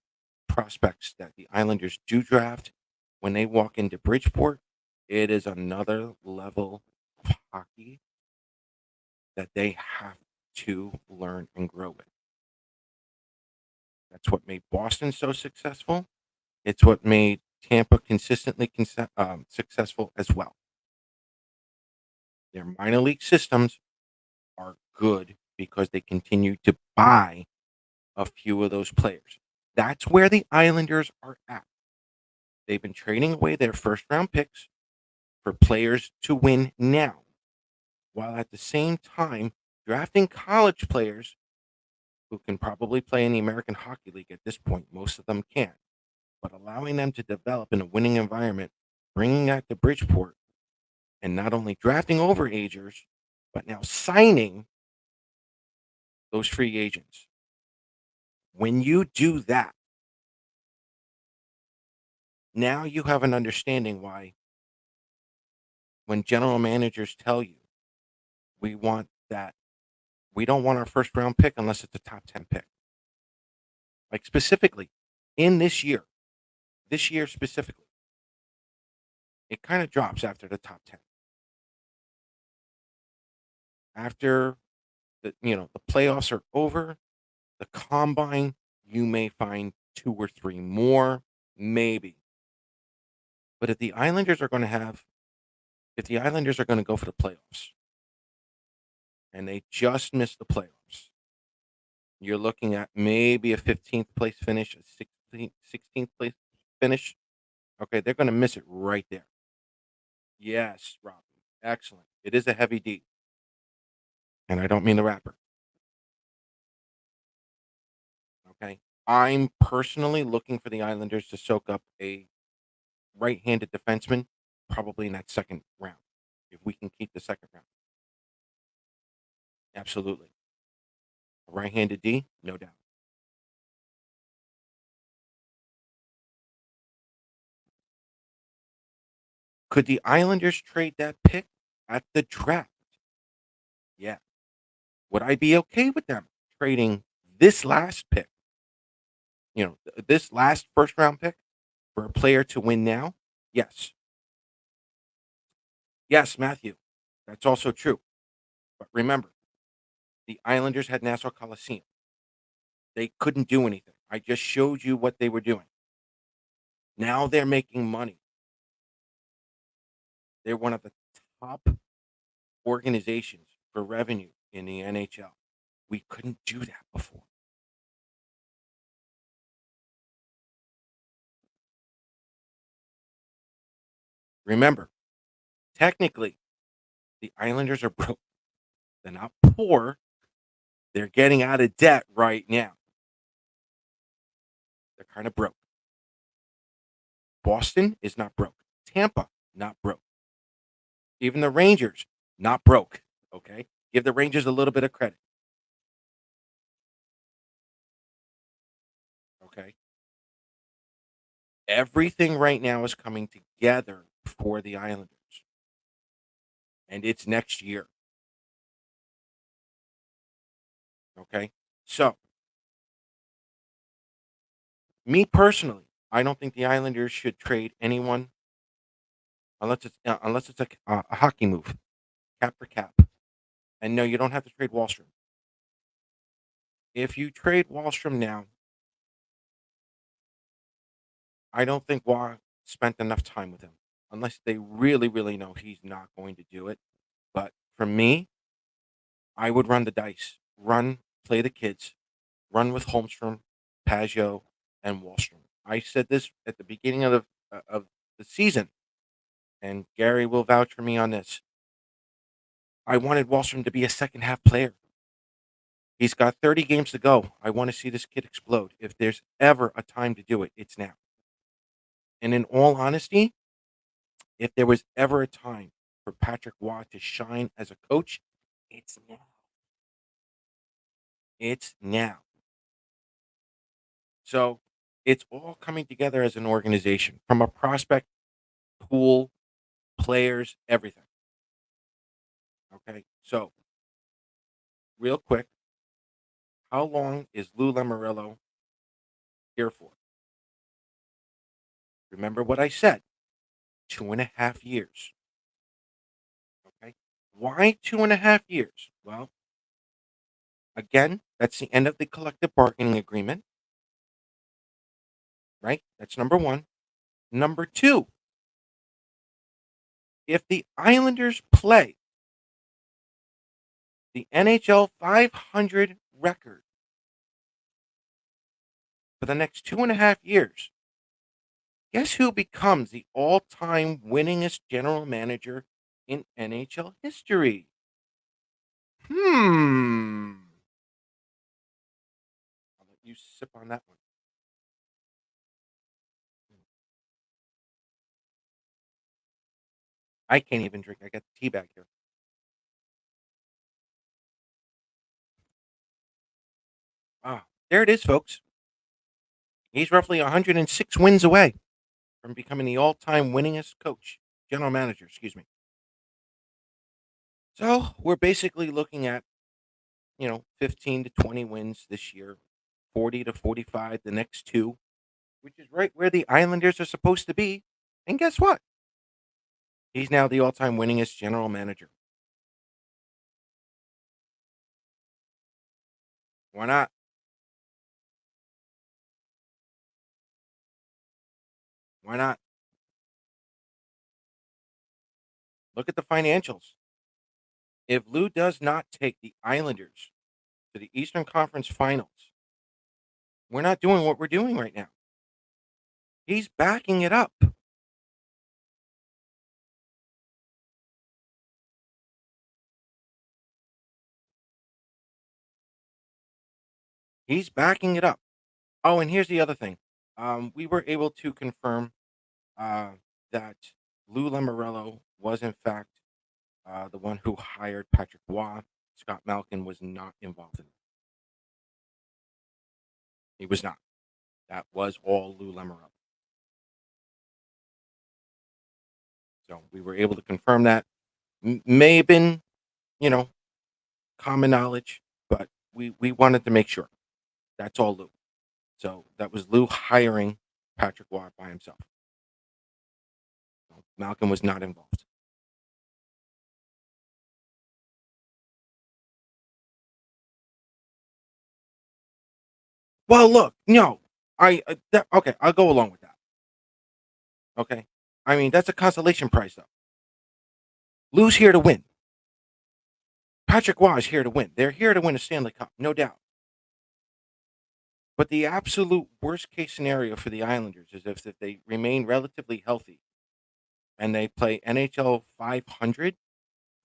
prospects that the Islanders do draft, when they walk into Bridgeport, it is another level of hockey that they have to learn and grow with. That's what made Boston so successful. It's what made Tampa consistently successful as well. Their minor league systems are good because they continue to buy a few of those players. That's where the Islanders are at. They've been trading away their first round picks for players to win now, while at the same time drafting college players who can probably play in the American Hockey League at this point. Most of them can, but allowing them to develop in a winning environment, bringing that to Bridgeport, and not only drafting overagers, but now signing those free agents. When you do that, now you have an understanding why when general managers tell you, we want that, we don't want our first round pick unless it's a top 10 pick. Like specifically in this year specifically, it kind of drops after the top 10. After the playoffs are over, the combine, you may find 2 or 3 more, maybe. But if the Islanders are going to go for the playoffs and they just missed the playoffs, you're looking at maybe a 15th place finish, a 16th place finish. Okay, they're gonna miss it right there. Yes, Robin. Excellent. It is a heavy D, and I don't mean the rapper. Okay. I'm personally looking for the Islanders to soak up a right-handed defenseman, probably in that second round. If we can keep the second round. Absolutely. A right-handed D, no doubt. Could the Islanders trade that pick at the draft? Yeah. Would I be okay with them trading this last pick, this last first round pick for a player to win now? Yes. Yes, Matthew. That's also true. But remember, the Islanders had Nassau Coliseum. They couldn't do anything. I just showed you what they were doing. Now they're making money. They're one of the top organizations for revenue in the NHL. We couldn't do that before. Remember, technically, the Islanders are broke. They're not poor. They're getting out of debt right now. They're kind of broke. Boston is not broke. Tampa, not broke. Even the Rangers, not broke. Okay. Give the Rangers a little bit of credit. Okay. Everything right now is coming together for the Islanders, and it's next year. Okay. So, me personally, I don't think the Islanders should trade anyone unless it's a hockey move, cap for cap. And no, you don't have to trade Wallstrom. If you trade Wallstrom now, I don't think Waugh spent enough time with him, unless they really, really know he's not going to do it. But for me, I would run the dice, play the kids, run with Holmstrom, Pageau, and Wallstrom. I said this at the beginning of the season, and Gary will vouch for me on this. I wanted Wallstrom to be a second half player. He's got 30 games to go. I want to see this kid explode. If there's ever a time to do it, it's now. And in all honesty, if there was ever a time for Patrick Waugh to shine as a coach, it's now. It's now. So it's all coming together as an organization from a prospect pool, players, everything. Okay. So, real quick, how long is Lou Lamoriello here for? Remember what I said 2.5 years. Okay. Why 2.5 years? Well, again, that's the end of the collective bargaining agreement, right? That's number one. Number two, if the Islanders play the NHL 500 record for the next 2.5 years, guess who becomes the all time winningest general manager in NHL history? Hmm. I'll let you sip on that one. I can't even drink. I got the tea bag here. Ah, there it is, folks. He's roughly 106 wins away from becoming the all time winningest general manager, excuse me. So we're basically looking at, 15 to 20 wins this year, 40 to 45 the next two, which is right where the Islanders are supposed to be. And guess what? He's now the all time winningest general manager. Why not? Why not? Look at the financials. If Lou does not take the Islanders to the Eastern Conference Finals, we're not doing what we're doing right now. He's backing it up. He's backing it up. Oh, and here's the other thing. We were able to confirm uh, that Lou Lamoriello was in fact the one who hired Patrick Waugh. Scott Malkin was not involved in it. He was not. That was all Lou Lamoriello. So we were able to confirm that. May have been, you know, common knowledge, but we wanted to make sure. That's all Lou. So that was Lou hiring Patrick Waugh by himself. So Malcolm was not involved. Well, look, no, okay. I'll go along with that. Okay, I mean that's a consolation prize, though. Lou's here to win. Patrick Waugh is here to win. They're here to win a Stanley Cup, no doubt. But the absolute worst case scenario for the Islanders is if they remain relatively healthy and they play NHL 500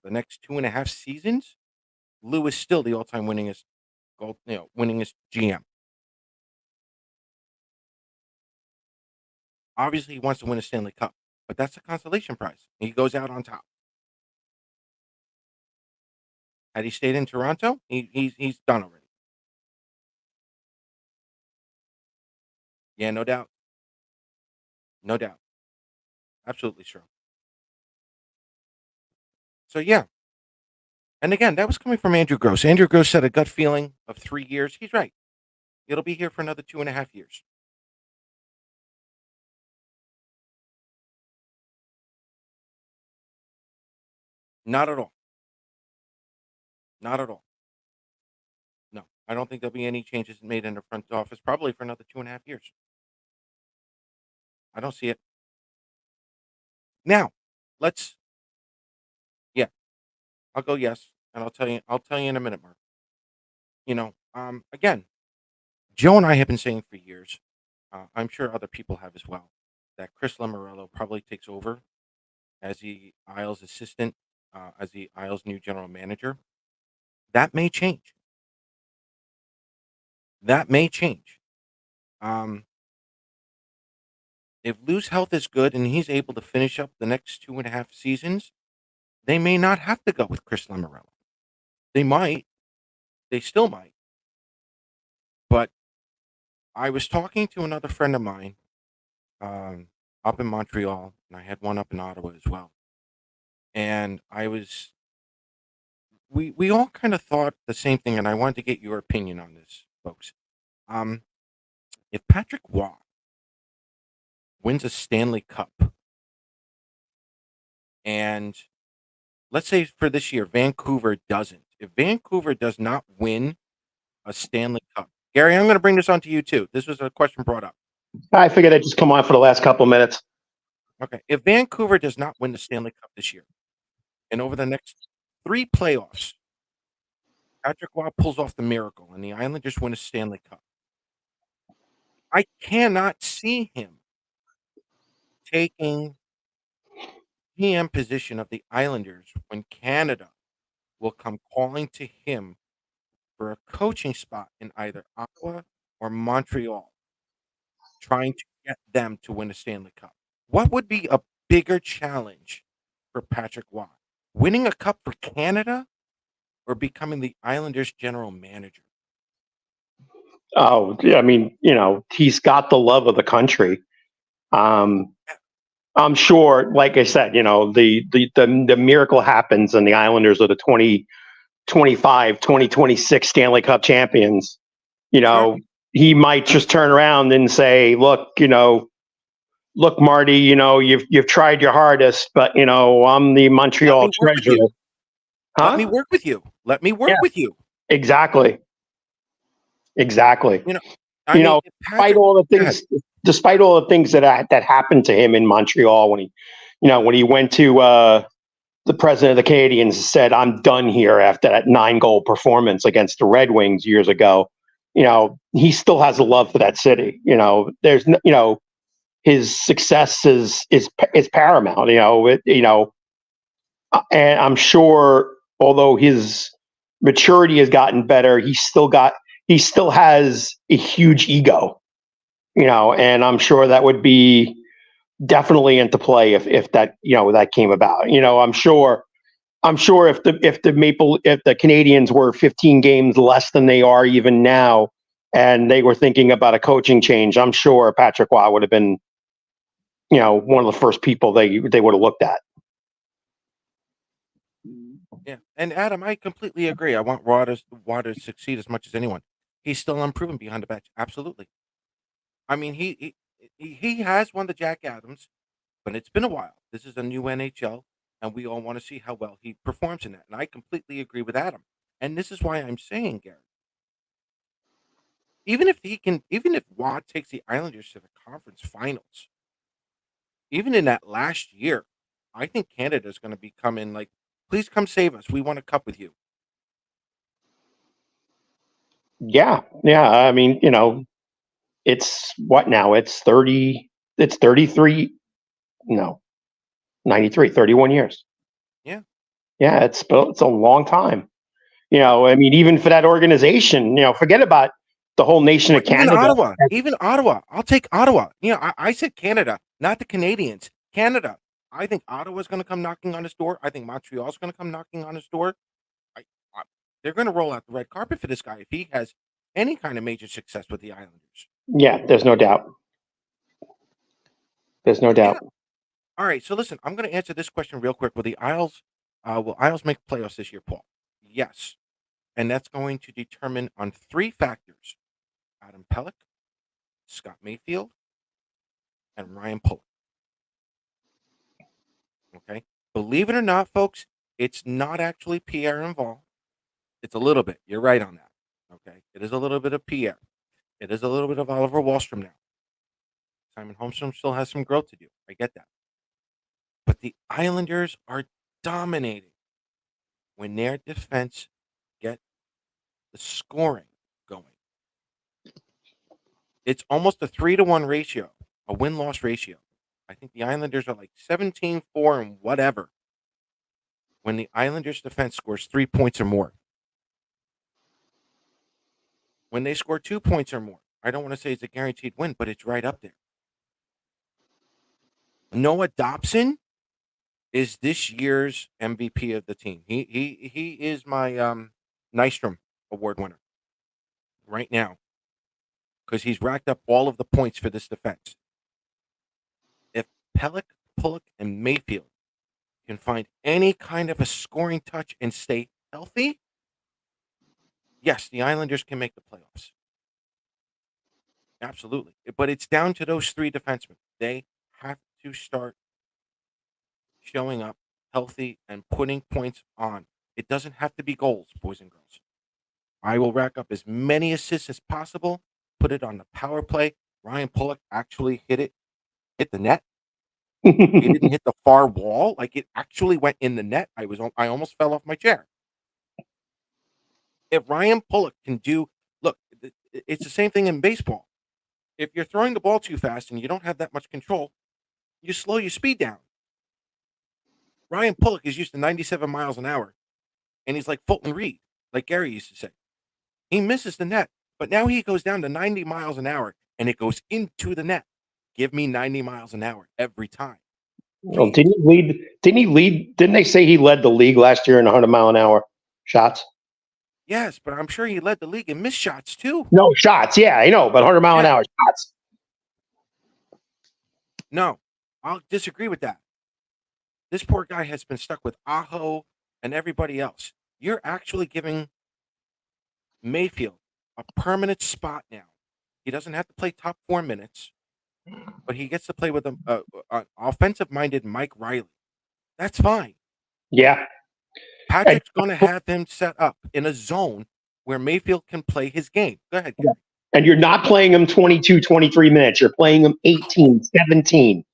the next 2.5 seasons. Lou is still the all-time winningest winningest GM. Obviously, he wants to win a Stanley Cup, but that's a consolation prize. He goes out on top. Had he stayed in Toronto, he's done already. Yeah, no doubt, no doubt, absolutely true. So yeah, and again, that was coming from Andrew Gross. Andrew Gross said a gut feeling of 3 years. He's right. It'll be here for another 2.5 years. Not at all. Not at all. No, I don't think there'll be any changes made in the front office probably for another 2.5 years. I don't see it. Now, let's yeah, I'll go yes, and I'll tell you in a minute, Mark. Again, Joe and I have been saying for years, I'm sure other people have as well, that Chris Lamoriello probably takes over as the Isles assistant, as the Isles new general manager. That may change. That may change. Um, if Lou's health is good and he's able to finish up the next 2.5 seasons, they may not have to go with Chris Lamoriello. They might. They still might. But I was talking to another friend of mine um, up in Montreal, and I had one up in Ottawa as well. And we all kind of thought the same thing, and I wanted to get your opinion on this, folks. Um, if Patrick Waugh wins a Stanley Cup, and let's say for this year, Vancouver doesn't. If Vancouver does not win a Stanley Cup, Gary, I'm going to bring this on to you too. This was a question brought up. I figured I'd just come on for the last couple of minutes. Okay, if Vancouver does not win the Stanley Cup this year, and over the next 3 playoffs, Patrick Waugh pulls off the miracle, and the Islanders win a Stanley Cup, I cannot see him taking GM position of the Islanders when Canada will come calling to him for a coaching spot in either Ottawa or Montreal, trying to get them to win a Stanley Cup. What would be a bigger challenge for Patrick Waugh? Winning a cup for Canada or becoming the Islanders general manager? Oh, I mean, he's got the love of the country. I'm sure, like I said, the miracle happens and the Islanders are the 2025, 2026 Stanley Cup champions. Sure. He might just turn around and say, look, Marty, you've tried your hardest, but I'm the Let Montreal me work with treasurer. you. Let Huh? me work with you. Let me Yeah, work with you. exactly. Exactly. You know, I mean, if Despite Patrick, all the go ahead. things that happened to him in Montreal when he went to the president of the Canadiens and said, "I'm done here" after that 9-goal performance against the Red Wings years ago. He still has a love for that city. His success is paramount. And I'm sure, although his maturity has gotten better, he still has a huge ego, and I'm sure that would be definitely into play if that that came about. I'm sure if the Canadians were 15 games less than they are even now, and they were thinking about a coaching change, I'm sure Patrick Waugh would have been, one of the first people they would have looked at. Yeah, and Adam, I completely agree. I want Waugh to succeed as much as anyone. He's still unproven behind the bench. Absolutely. I mean, he has won the Jack Adams, but it's been a while. This is a new NHL, and we all want to see how well he performs in that. And I completely agree with Adam. And this is why I'm saying, Gary, even if Watt takes the Islanders to the conference finals, even in that last year, I think Canada's going to be coming like, please come save us. We want a cup with you. Yeah, I mean, it's what now? It's 30. It's 33. No, 93. 31 years. Yeah. Yeah, it's a long time. I mean, even for that organization, forget about the whole nation of Even Canada. Ottawa. Even Ottawa. I'll take Ottawa. I said Canada, not the Canadians. Canada. I think Ottawa's going to come knocking on his door. I think Montreal's going to come knocking on his door. I, they're going to roll out the red carpet for this guy if he has any kind of major success with the Islanders. Yeah, there's no doubt. There's no doubt. Yeah. All right, so listen, I'm going to answer this question real quick. Will Isles make playoffs this year, Paul? Yes, and that's going to determine on 3 factors: Adam Pelech, Scott Mayfield, and Ryan Pulock. Okay, believe it or not, folks, it's not actually Pierre involved. It's a little bit. You're right on that. Okay, it is a little bit of Pierre. It is a little bit of Oliver Wahlstrom now. Simon Holmstrom still has some growth to do. I get that. But the Islanders are dominating when their defense get the scoring going. It's almost a 3-to-1 ratio, a win-loss ratio. I think the Islanders are like 17-4 and whatever when the Islanders defense scores 3 points or more. When they score 2 points or more, I don't want to say it's a guaranteed win, but it's right up there. Noah Dobson is this year's MVP of the team. He is my Nystrom Award winner right now because he's racked up all of the points for this defense. If Pelech, Pulock, and Mayfield can find any kind of a scoring touch and stay healthy, yes, the Islanders can make the playoffs. Absolutely. But it's down to those 3 defensemen. They have to start showing up healthy and putting points on. It doesn't have to be goals, boys and girls. I will rack up as many assists as possible, put it on the power play. Ryan Pulock actually hit the net. He didn't hit the far wall. Like, it actually went in the net. I almost fell off my chair. If Ryan Pulock can look, it's the same thing in baseball. If you're throwing the ball too fast and you don't have that much control, you slow your speed down. Ryan Pulock is used to 97 miles an hour, and he's like Fulton Reed, like Gary used to say. He misses the net, but now he goes down to 90 miles an hour, and it goes into the net. Give me 90 miles an hour every time. Well, didn't he lead? Didn't they say he led the league last year in 100-mile-an-hour shots? Yes, but I'm sure he led the league in missed shots too. No shots, yeah, I know, but 100-mile-an-hour shots. No, I'll disagree with that. This poor guy has been stuck with Aho and everybody else. You're actually giving Mayfield a permanent spot now. He doesn't have to play top 4 minutes, but he gets to play with an offensive-minded Mike Riley. That's fine. Yeah. Patrick's going to have him set up in a zone where Mayfield can play his game. Go ahead, Gary. And you're not playing him 22, 23 minutes. You're playing him 18, 17.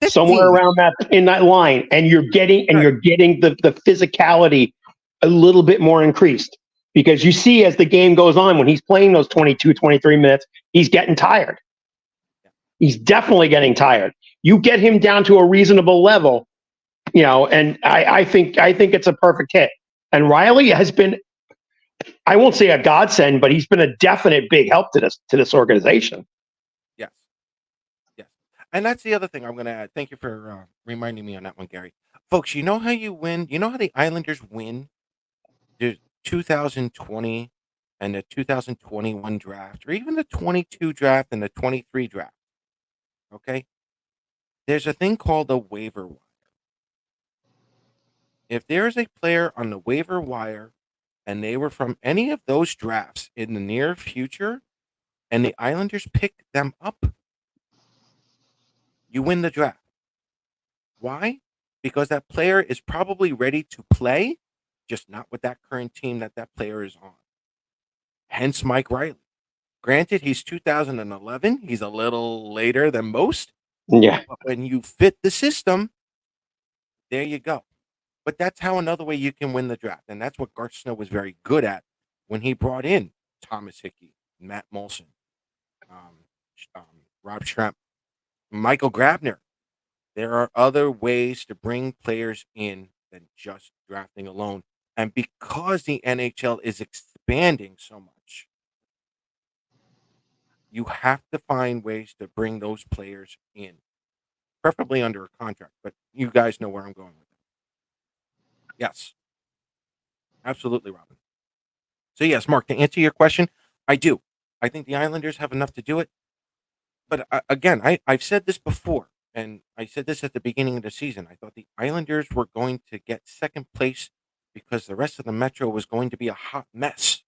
15. Somewhere around that in that line. And you're getting the physicality a little bit more increased. Because you see as the game goes on, when he's playing those 22, 23 minutes, he's getting tired. He's definitely getting tired. You get him down to a reasonable level, and I think it's a perfect hit. And Riley has been I won't say a godsend, but he's been a definite big help to this organization. Yes. Yes. And that's the other thing I'm going to add. Thank you for reminding me on that one, Gary. Folks, you know how you win? You know how the Islanders win the 2020 and the 2021 draft, or even the 22 draft and the 23 draft? Okay. There's a thing called a waiver wire. If there's a player on the waiver wire and they were from any of those drafts in the near future and the Islanders pick them up, you win the draft. Why? Because that player is probably ready to play, just not with that current team that player is on. Hence Mike Riley. Granted, he's 2011. He's a little later than most. Yeah. But when you fit the system, there you go. But that's how another way you can win the draft. And that's what Garth Snow was very good at when he brought in Thomas Hickey, Matt Molson, Rob Schremp, Michael Grabner. There are other ways to bring players in than just drafting alone. And because the NHL is expanding so much, you have to find ways to bring those players in, preferably under a contract. But you guys know where I'm going with that. Yes, absolutely, Robin. So, yes, Mark, to answer your question, I do. I think the Islanders have enough to do it. But again, I've said this before, and I said this at the beginning of the season. I thought the Islanders were going to get second place because the rest of the Metro was going to be a hot mess.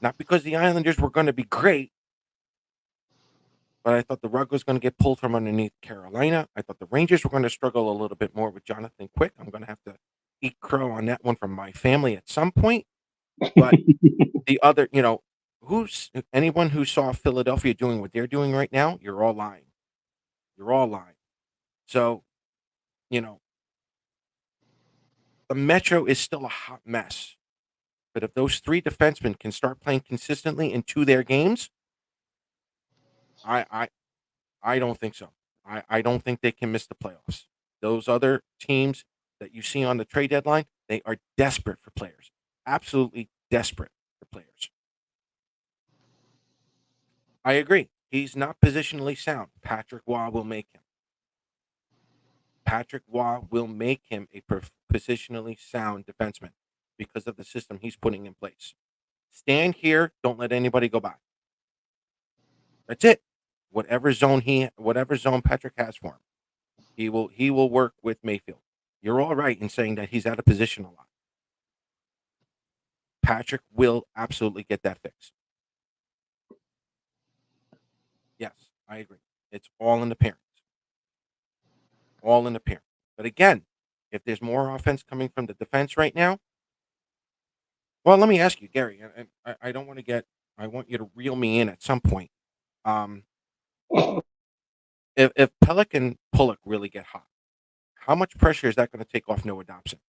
Not because the Islanders were going to be great, but I thought the rug was going to get pulled from underneath Carolina. I thought the Rangers were going to struggle a little bit more with Jonathan Quick. I'm going to have to eat crow on that one from my family at some point. But the other, anyone who saw Philadelphia doing what they're doing right now, you're all lying. You're all lying. So, the Metro is still a hot mess. But if those three defensemen can start playing consistently into their games, I don't think so. I don't think they can miss the playoffs. Those other teams that you see on the trade deadline, they are desperate for players. Absolutely desperate for players. I agree. He's not positionally sound. Patrick Waugh will make him. Patrick Waugh will make him a positionally sound defenseman because of the system he's putting in place. Stand here. Don't let anybody go by. That's it. Whatever zone Patrick has for him, he will work with Mayfield. You're all right in saying that he's out of position a lot. Patrick will absolutely get that fixed. Yes, I agree. It's all in the parents. All in the parents. But again, if there's more offense coming from the defense right now, well, let me ask you, Gary, and I don't want to get, I want you to reel me in at some point. If Pellick and Pullock really get hot, how much pressure is that going to take off Noah Dobson?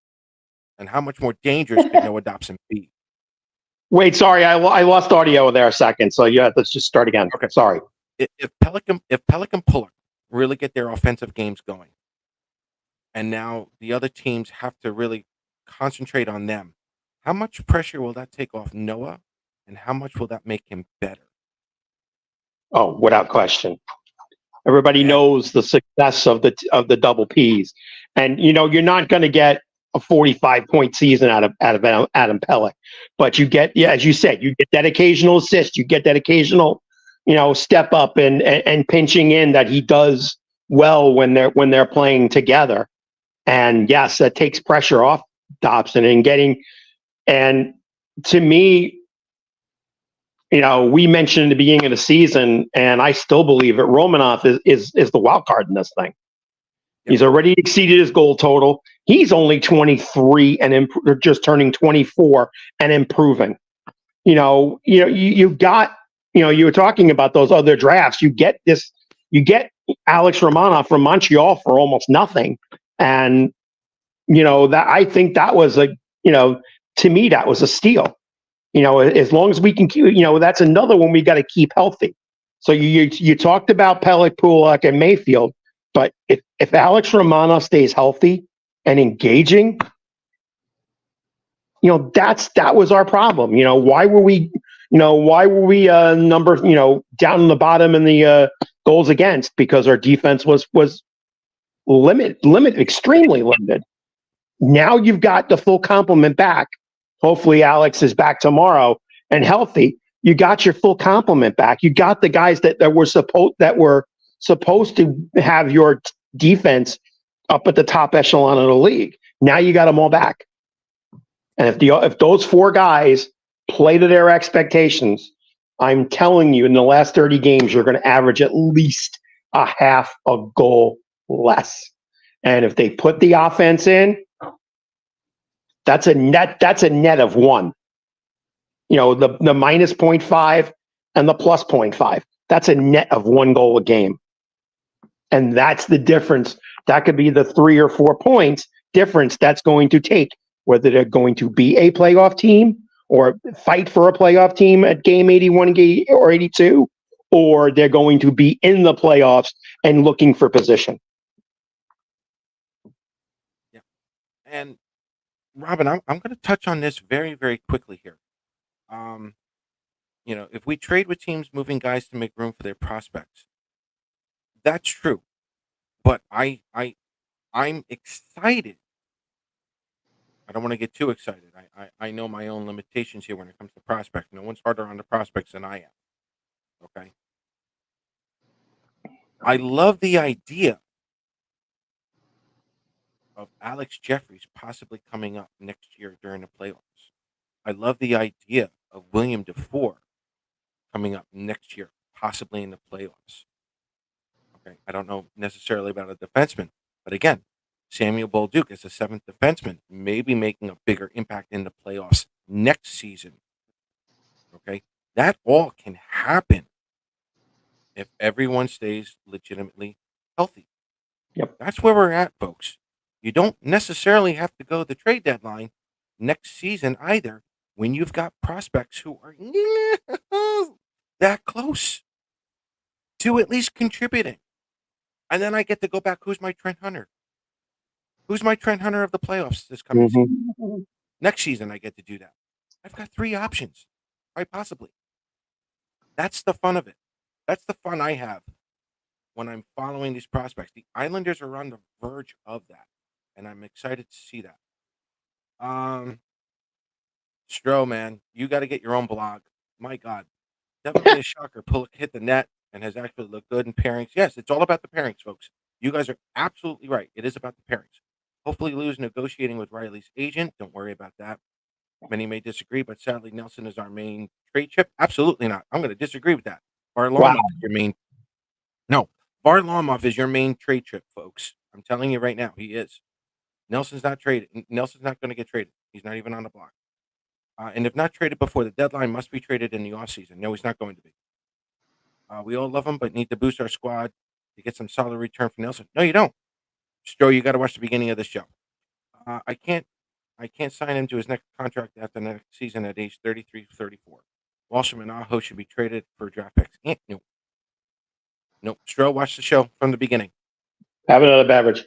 And how much more dangerous could Noah Dobson be? Wait, sorry, I lost audio there a second. So yeah, let's just start again. Okay, sorry. If Pellick and Pullock really get their offensive games going, and now the other teams have to really concentrate on them, how much pressure will that take off Noah, and how much will that make him better? Oh, without question. Everybody knows the success of the double Ps, and you're not going to get a 45-point season out of Adam Pellick, but you get, as you said, you get that occasional assist, you get that occasional, step up and pinching in that he does well when they're playing together, and yes, that takes pressure off Dobson and to me. We mentioned in the beginning of the season, and I still believe it. Romanov is the wild card in this thing. Yep. He's already exceeded his goal total. He's only 23 and just turning 24 and improving. You got. You were talking about those other drafts. You get Alex Romanov from Montreal for almost nothing, and that I think that was to me that was a steal. As long as we can keep, that's another one we got to keep healthy. So you talked about Pellick, Pulak, and Mayfield, but if Alex Romanov stays healthy and engaging, That was our problem. Why were we number down in the bottom in the goals against? Because our defense was extremely limited. Now you've got the full complement back. Hopefully Alex is back tomorrow and healthy. You got your full complement back. You got the guys that were supposed to have your defense up at the top echelon of the league. Now you got them all back. And if those four guys play to their expectations, I'm telling you, in the last 30 games, you're going to average at least a half a goal less. And if they put the offense in, that's a net of one. The minus 0.5 and the plus 0.5. That's a net of one goal a game. And that's the difference. That could be the 3 or 4 points difference that's going to take, whether they're going to be a playoff team or fight for a playoff team at game 81 or 82, or they're going to be in the playoffs and looking for position. Yeah. And Robin, I'm going to touch on this very, very quickly here. If we trade with teams moving guys to make room for their prospects, that's true. But I'm excited. I don't want to get too excited. I know my own limitations here when it comes to prospects. No one's harder on the prospects than I am. Okay. I love the idea of Alex Jeffries possibly coming up next year during the playoffs. I love the idea of William DeFore coming up next year, possibly in the playoffs. Okay. I don't know necessarily about a defenseman, but again, Samuel Bolduc as a seventh defenseman, maybe making a bigger impact in the playoffs next season. Okay. That all can happen if everyone stays legitimately healthy. Yep. That's where we're at, folks. You don't necessarily have to go the trade deadline next season either when you've got prospects who are that close to at least contributing. And then I get to go back. Who's my Trent Hunter? Who's my Trent Hunter of the playoffs this coming season? Next season, I get to do that. I've got 3 options, quite possibly. That's the fun of it. That's the fun I have when I'm following these prospects. The Islanders are on the verge of that, and I'm excited to see that. Stroh, man, you got to get your own blog. My God, definitely a shocker. Pullock hit the net and has actually looked good in pairings. Yes, it's all about the pairings, folks. You guys are absolutely right. It is about the pairings. Hopefully, Lou's negotiating with Riley's agent. Don't worry about that. Many may disagree, but sadly, Nelson is our main trade chip. Absolutely not. I'm going to disagree with that. Varlamov is your main. No, Varlamov is your main trade chip, folks. I'm telling you right now, he is. Nelson's not traded. Nelson's not going to get traded. He's not even on the block. And if not traded before the deadline, must be traded in the offseason. No, he's not going to be. We all love him, but need to boost our squad to get some solid return from Nelson. No, you don't. Stroh, you got to watch the beginning of this show. I can't sign him to his next contract after next season at age 33, 34. Walsham and Aho should be traded for draft picks. No. Nope. Stroh, watch the show from the beginning. Have another beverage.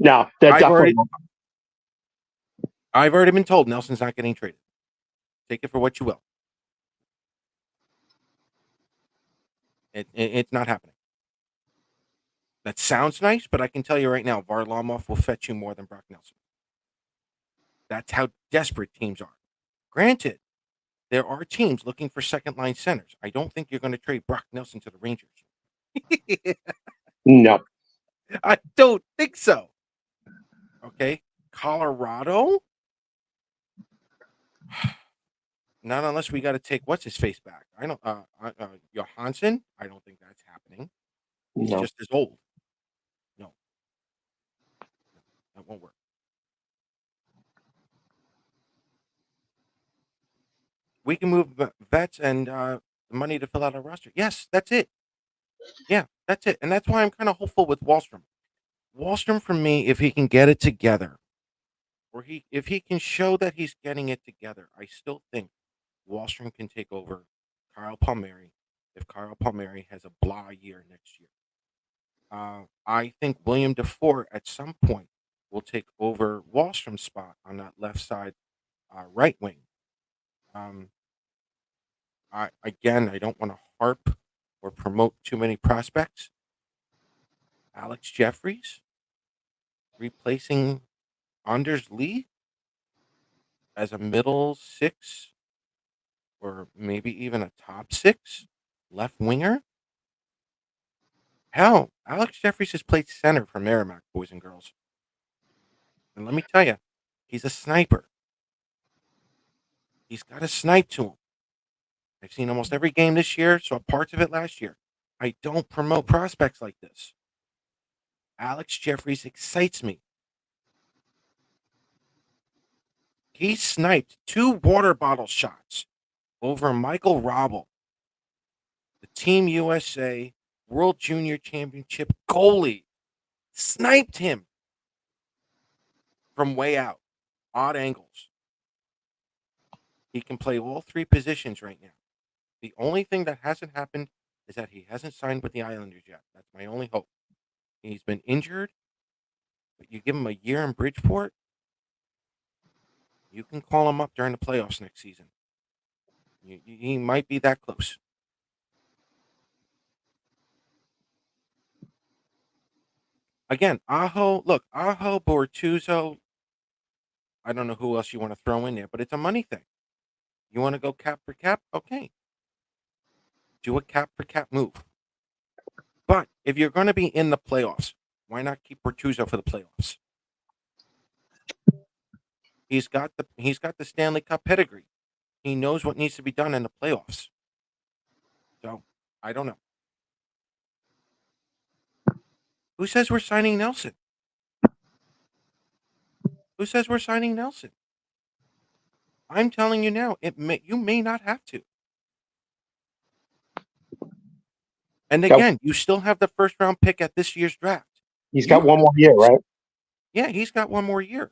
No, that's I've already been told Nelson's not getting traded. Take it for what you will. It's not happening. That sounds nice, but I can tell you right now, Varlamov will fetch you more than Brock Nelson. That's how desperate teams are. Granted, there are teams looking for second-line centers. I don't think you're going to trade Brock Nelson to the Rangers. No. I don't think so. Okay. Colorado? Not unless we got to take what's his face back. I don't. Johansson. I don't think that's happening. He's just as old. No, that won't work. We can move vets and money to fill out our roster. Yes, that's it. Yeah, that's it. And that's why I'm kind of hopeful with Wallstrom. Wallstrom, for me, if he can get it together, or if he can show that he's getting it together, I still think Wallstrom can take over Kyle Palmieri if Kyle Palmieri has a blah year next year. I think William DeFore at some point will take over Wallstrom's spot on that left side, right wing. Um, I don't want to harp or promote too many prospects. Alex Jeffries replacing Anders Lee as a middle six or maybe even a top six left winger. Hell, Alex Jeffries has played center for Merrimack, boys and girls. And let me tell you, he's a sniper. He's got a snipe to him. I've seen almost every game this year, saw parts of it last year. I don't promote prospects like this. Alex Jeffries excites me. He sniped 2 water bottle shots over Michael Robel, the Team USA World Junior Championship goalie. Sniped him from way out, odd angles. He can play all 3 positions right now. The only thing that hasn't happened is that he hasn't signed with the Islanders yet. That's my only hope. He's been injured, but you give him a year in Bridgeport, you can call him up during the playoffs next season. He might be that close. Again, Aho, Bortuzzo. I don't know who else you want to throw in there, but it's a money thing. You want to go cap for cap? Okay. Do a cap for cap move. But if you're going to be in the playoffs, why not keep Bortuzzo for the playoffs? He's got the Stanley Cup pedigree. He knows what needs to be done in the playoffs. So I don't know. Who says we're signing Nelson? Who says we're signing Nelson? I'm telling you now, you may not have to. And again, you still have the first round pick at this year's draft. He's got one more year, right? Yeah, he's got one more year.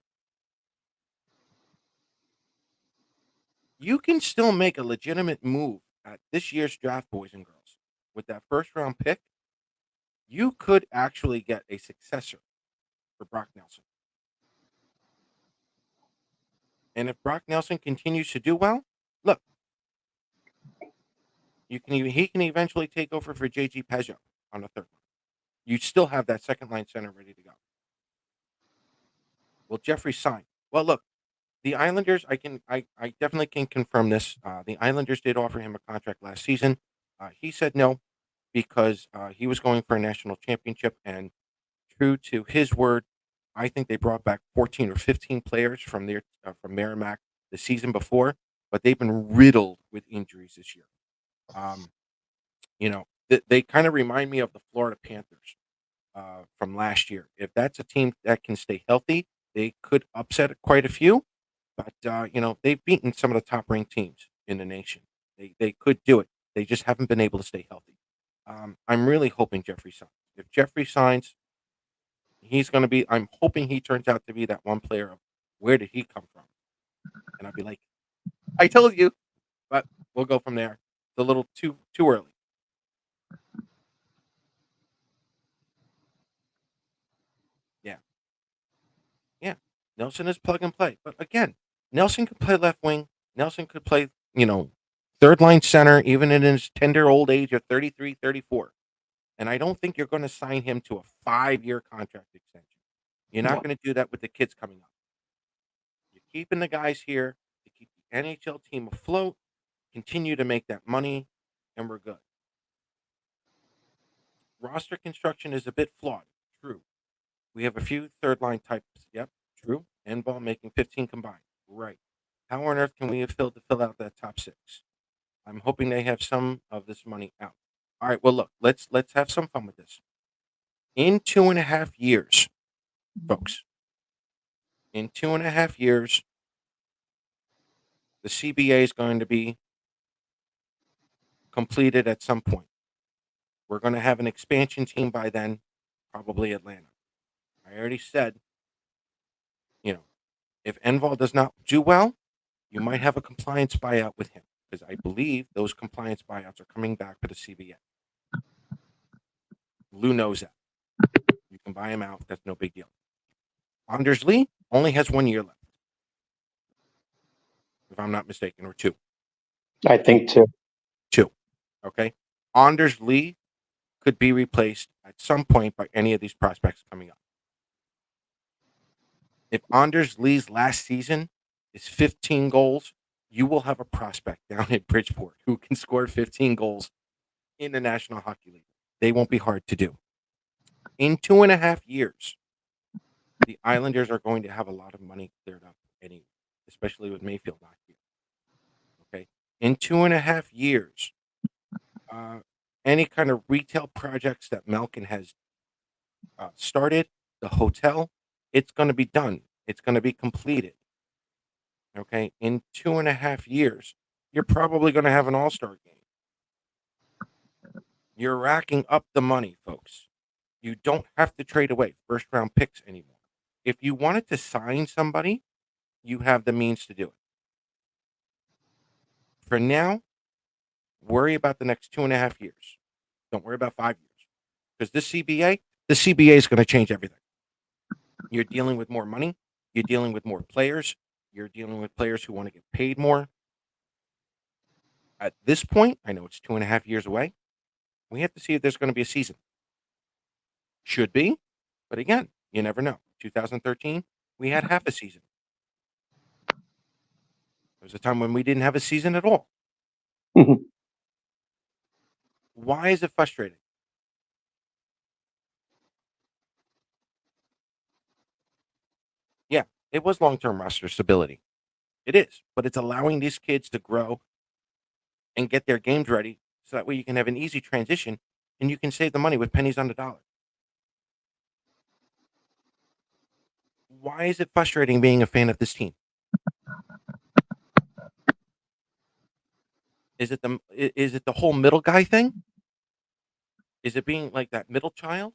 You can still make a legitimate move at this year's draft, boys and girls. With that first round pick, you could actually get a successor for Brock Nelson. And if Brock Nelson continues to do well, look, he can eventually take over for JG Peugeot on the third line. You still have that second line center ready to go. Will Jeffrey sign? Well, look, the Islanders, I definitely can confirm this. The Islanders did offer him a contract last season. He said no because he was going for a national championship. And true to his word, I think they brought back 14 or 15 players from Merrimack the season before, but they've been riddled with injuries this year. Um, they kind of remind me of the Florida Panthers from last year. If that's a team that can stay healthy, they could upset quite a few. But they've beaten some of the top ranked teams in the nation. They could do it. They just haven't been able to stay healthy. I'm really hoping Jeffrey signs. If Jeffrey signs, he's going to be. I'm hoping he turns out to be that one player of where did he come from, and I'll be like, I told you. But we'll go from there. It's a little too early. Yeah, yeah. Nelson is plug and play, but again, Nelson could play left wing. Nelson could play, third line center, even in his tender old age of 33, 34. And I don't think you're going to sign him to a 5-year contract extension. You're not going to do that with the kids coming up. You're keeping the guys here to keep the NHL team afloat, continue to make that money, and we're good. Roster construction is a bit flawed. True. We have a few third line types. Yep, true. Enball making 15 combined. Right. How on earth can we have filled to fill out that top 6? I'm hoping they have some of this money out. All right. Well, look, let's have some fun with this. In 2.5 years, folks, in 2.5 years, the CBA is going to be completed at some point. We're going to have an expansion team by then, probably Atlanta. I already said, if Enval does not do well, you might have a compliance buyout with him because I believe those compliance buyouts are coming back for the CBA. Lou knows that. You can buy him out. That's no big deal. Anders Lee only has 1 year left, if I'm not mistaken, or two. I think too. Two. Okay. Anders Lee could be replaced at some point by any of these prospects coming up. If Anders Lee's last season is 15 goals, you will have a prospect down at Bridgeport who can score 15 goals in the National Hockey League. They won't be hard to do. In 2.5 years, the Islanders are going to have a lot of money cleared up anyway, especially with Mayfield not here. Okay. In 2.5 years, uh, any kind of retail projects that Malkin has started, the hotel, it's going to be done. It's going to be completed. Okay. In 2.5 years, you're probably going to have an all star game. You're racking up the money, folks. You don't have to trade away first round picks anymore. If you wanted to sign somebody, you have the means to do it. For now, worry about the next 2.5 years. Don't worry about 5 years. Because the CBA is going to change everything. You're dealing with more money. You're dealing with more players. You're dealing with players who want to get paid more. At this point, I know it's 2.5 years away. We have to see if there's going to be a season. Should be. But again, you never know. 2013, we had half a season. There was a time when we didn't have a season at all. Why is it frustrating? Yeah, it was long-term roster stability. It is, but it's allowing these kids to grow and get their games ready so that way you can have an easy transition and you can save the money with pennies on the dollar. Why is it frustrating being a fan of this team? Is it the whole middle guy thing? Is it being like that middle child?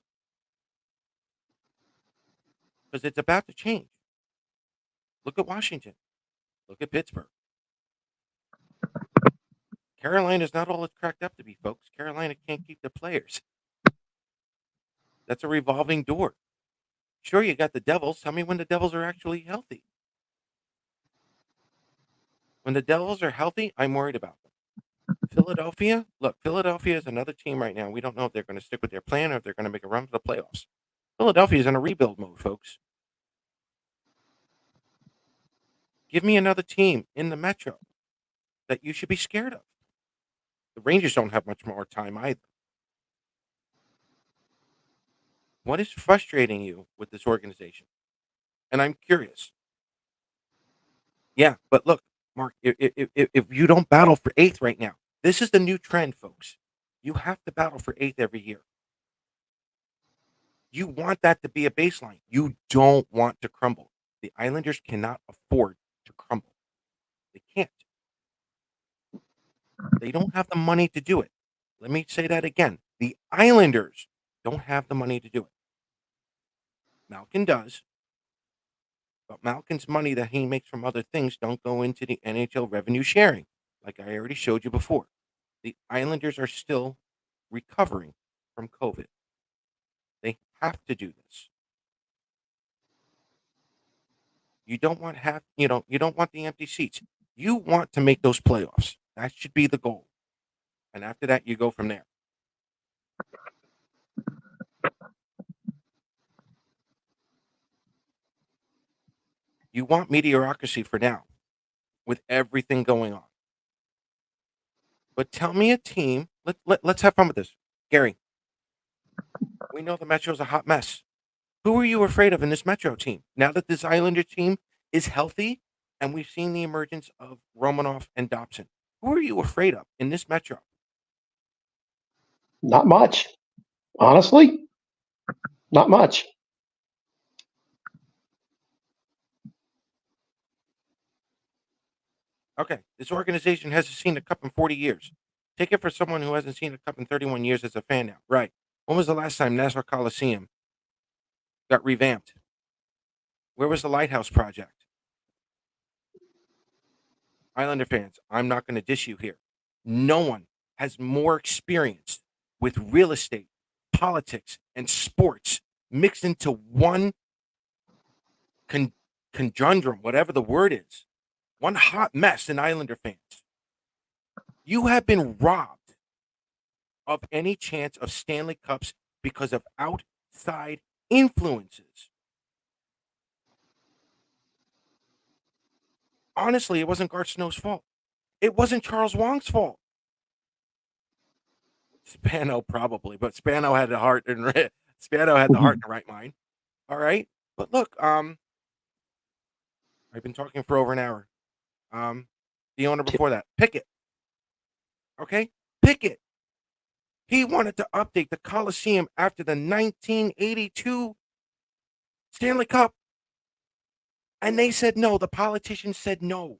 Because it's about to change. Look at Washington. Look at Pittsburgh. Carolina is not all it's cracked up to be, folks. Carolina can't keep the players. That's a revolving door. Sure, you got the Devils. Tell me when the Devils are actually healthy. When the Devils are healthy, I'm worried about them. Philadelphia, look, Philadelphia is another team right now. We don't know if they're going to stick with their plan or if they're going to make a run for the playoffs. Philadelphia is in a rebuild mode, folks. Give me another team in the Metro that you should be scared of. The Rangers don't have much more time either. What is frustrating you with this organization? And I'm curious. Yeah, but look, Mark, if you don't battle for eighth right now, this is the new trend, folks. You have to battle for eighth every year. You want that to be a baseline. You don't want to crumble. The Islanders cannot afford to crumble. They can't. They don't have the money to do it. Let me say that again. The Islanders don't have the money to do it. Malkin does, but Malkin's money that he makes from other things don't go into the NHL revenue sharing, like I already showed you before. The Islanders are still recovering from COVID. They have to do this. You don't want you don't want the empty seats. You want to make those playoffs. That should be the goal. And after that, you go from there. You want mediocrity for now with everything going on. But tell me a team, let's have fun with this. Gary, we know the Metro's a hot mess. Who are you afraid of in this Metro team? Now that this Islander team is healthy and we've seen the emergence of Romanoff and Dobson, who are you afraid of in this Metro? Not much. Honestly, not much. Okay, this organization hasn't seen a cup in 40 years. Take it for someone who hasn't seen a cup in 31 years as a fan now. Right. When was the last time Nassau Coliseum got revamped? Where was the Lighthouse Project? Islander fans, I'm not going to dish you here. No one has more experience with real estate, politics, and sports mixed into one conundrum, whatever the word is, one hot mess in Islander fans. You have been robbed of any chance of Stanley Cups because of outside influences. Honestly, it wasn't Garth Snow's fault. It wasn't Charles Wong's fault. Spano probably, but Spano had the heart and Spano had the heart in the right mind. All right, but look, I've been talking for over an hour. The owner before that, Pickett. Okay, Pickett. He wanted to update the Coliseum after the 1982 Stanley Cup, and they said no. The politicians said no.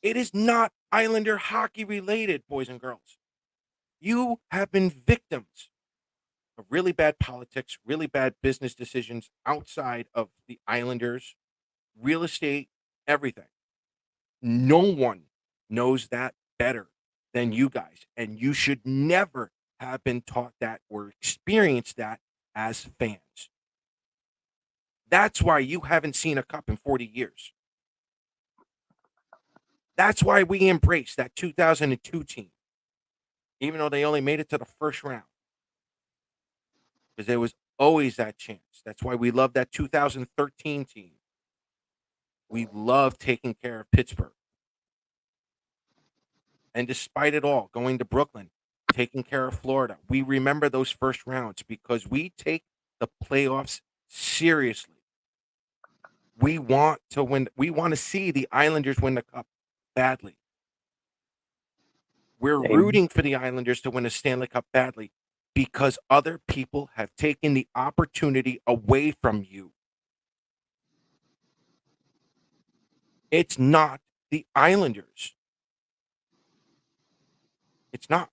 It is not Islander hockey related, boys and girls. You have been victims of really bad politics, really bad business decisions outside of the Islanders, real estate, everything. No one knows that better than you guys. And you should never have been taught that or experienced that as fans. That's why you haven't seen a cup in 40 years. That's why we embrace that 2002 team, even though they only made it to the first round. Because there was always that chance. That's why we love that 2013 team. We love taking care of Pittsburgh. And despite it all, going to Brooklyn, taking care of Florida, we remember those first rounds because we take the playoffs seriously. We want to win. We want to see the Islanders win the cup badly. We're rooting for the Islanders to win a Stanley Cup badly because other people have taken the opportunity away from you. It's not the Islanders. It's not.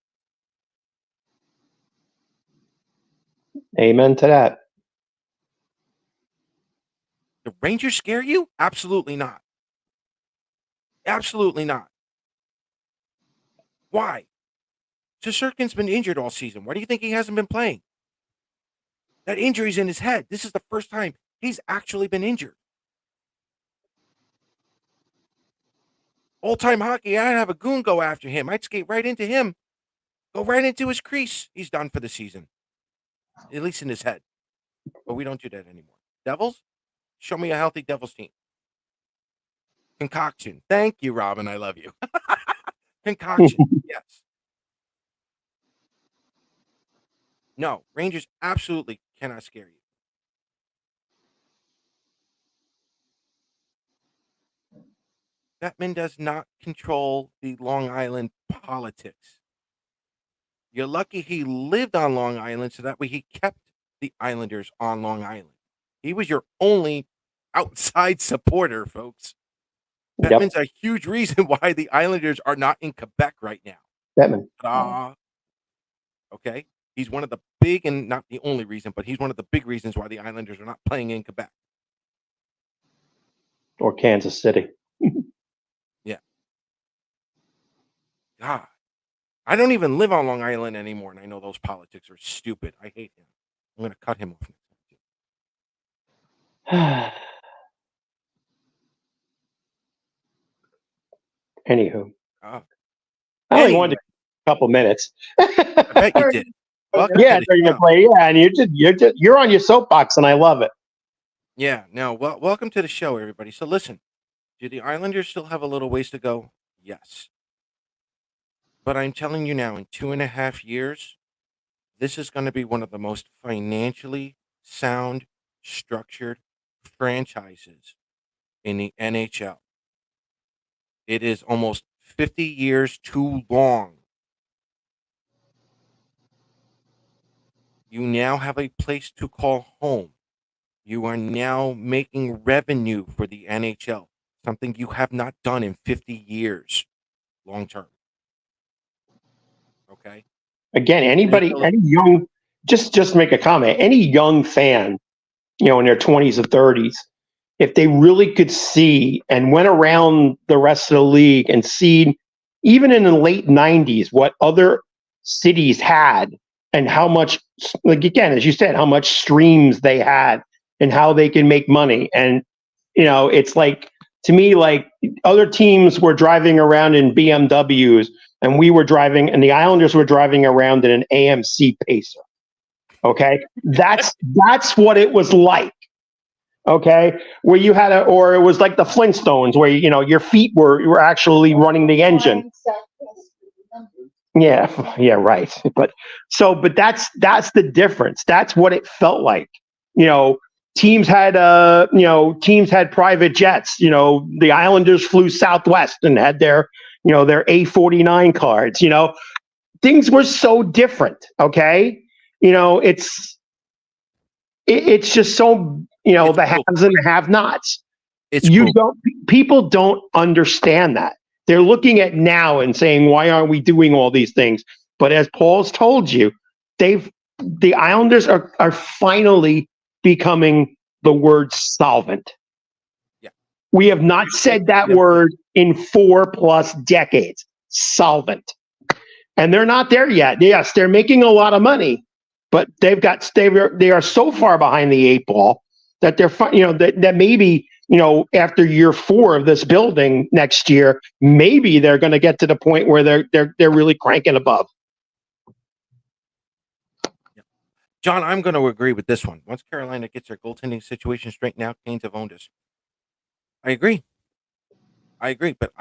Amen to that. The Rangers scare you? Absolutely not. Absolutely not. Why? Shesterkin's been injured all season. Why do you think he hasn't been playing? That injury's in his head. This is the first time he's actually been injured. Old-time hockey, I'd have a goon go after him. I'd skate right into him. Go right into his crease. He's done for the season. At least in his head. But we don't do that anymore. Devils? Show me a healthy Devils team. Concoction. Thank you, Robin. I love you. Concoction. Yes. No, Rangers absolutely cannot scare you. Bettman does not control the Long Island politics. You're lucky he lived on Long Island so that way he kept the Islanders on Long Island. He was your only outside supporter, folks. Bettman's a huge reason why the Islanders are not in Quebec right now. Bettman. Okay. He's one of the big, and not the only reason, but he's one of the big reasons why the Islanders are not playing in Quebec. Or Kansas City. Yeah. God. I don't even live on Long Island anymore, and I know those politics are stupid. I hate him. I'm going to cut him off. Anywho. I only wanted a couple minutes. I bet you did. Yeah, and you're on your soapbox, and I love it. Yeah. No. Well, welcome to the show, everybody. So listen, do the Islanders still have a little ways to go? Yes. But I'm telling you now, in 2.5 years, this is going to be one of the most financially sound, structured franchises in the NHL. It is almost 50 years too long. You now have a place to call home. You are now making revenue for the NHL, something you have not done in 50 years long term. Okay? Again, any young, just make a comment. Any young fan, in their 20s or 30s, if they really could see and went around the rest of the league and see, even in the late 90s, what other cities had and how much, like again, as you said, how much streams they had and how they can make money. And it's like, to me, like, other teams were driving around in BMWs, and the Islanders were driving around in an AMC Pacer. Okay, that's what it was like. Okay, where you had or it was like the Flintstones, where your feet were actually running the engine. Yeah, yeah, right. But that's the difference. That's what it felt like. You know, teams had private jets. The Islanders flew Southwest and had their A49 cards. Things were so different. Okay, it's just so It's the cool. haves and the have-nots. It's cool. People don't understand that. They're looking at now and saying, why aren't we doing all these things? But as Paul's told you, the Islanders are finally becoming the word solvent. Yeah. We have not said that word in 4+ decades. Solvent. And they're not there yet. Yes, they're making a lot of money, but they are so far behind the 8 ball that that maybe after year 4 of this building next year, maybe they're going to get to the point where they're really cranking above. Yeah. John, I'm going to agree with this one. Once Carolina gets their goaltending situation straightened out, Canes have owned us. I agree, but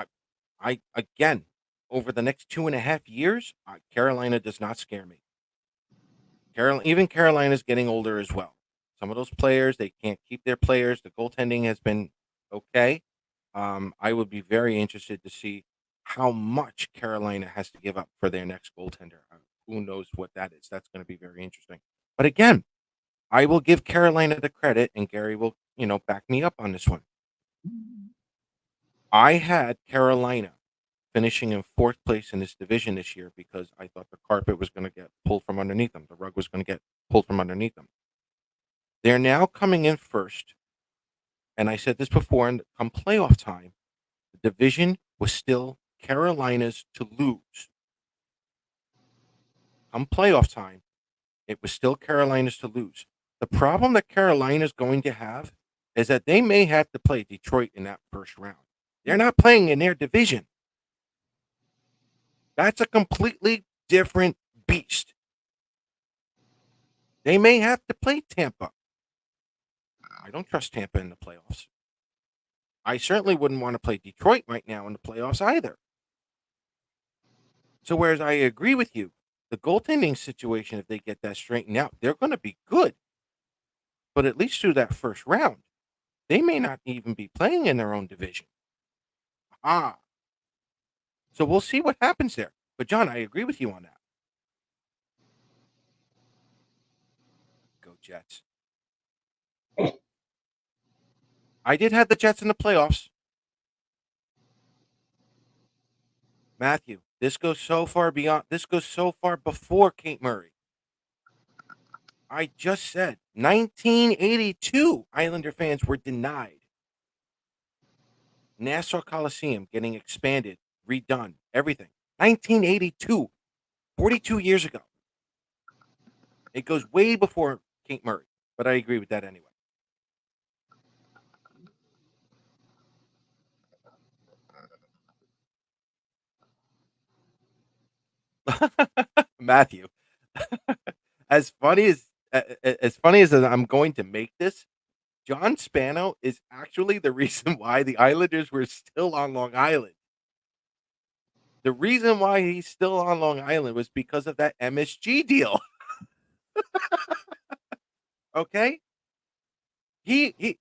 I again, over the next 2.5 years, Carolina does not scare me. Even Carolina's getting older as well. Some of those players, they can't keep their players. The goaltending has been okay. I would be very interested to see how much Carolina has to give up for their next goaltender. Who knows what that is? That's going to be very interesting. But again, I will give Carolina the credit, and Gary will, back me up on this one. I had Carolina finishing in 4th place in this division this year because I thought the carpet was going to get pulled from underneath them. The rug was going to get pulled from underneath them. They're now coming in first. And I said this before, and come playoff time, the division was still Carolina's to lose. Come playoff time, it was still Carolina's to lose. The problem that Carolina's going to have is that they may have to play Detroit in that first round. They're not playing in their division. That's a completely different beast. They may have to play Tampa. I don't trust Tampa in the playoffs. I certainly wouldn't want to play Detroit right now in the playoffs either. So whereas I agree with you, the goaltending situation, if they get that straightened out, they're going to be good. But at least through that first round, they may not even be playing in their own division. So we'll see what happens there. But John, I agree with you on that. Go Jets. I did have the Jets in the playoffs. Matthew, this goes so far before Kate Murray. I just said 1982 Islander fans were denied. Nassau Coliseum getting expanded, redone, everything. 1982, 42 years ago. It goes way before Kate Murray, but I agree with that anyway. Matthew, as funny as I'm going to make this, John Spano is actually the reason why the Islanders were still on Long Island. The reason why he's still on Long Island was because of that MSG deal. Okay? He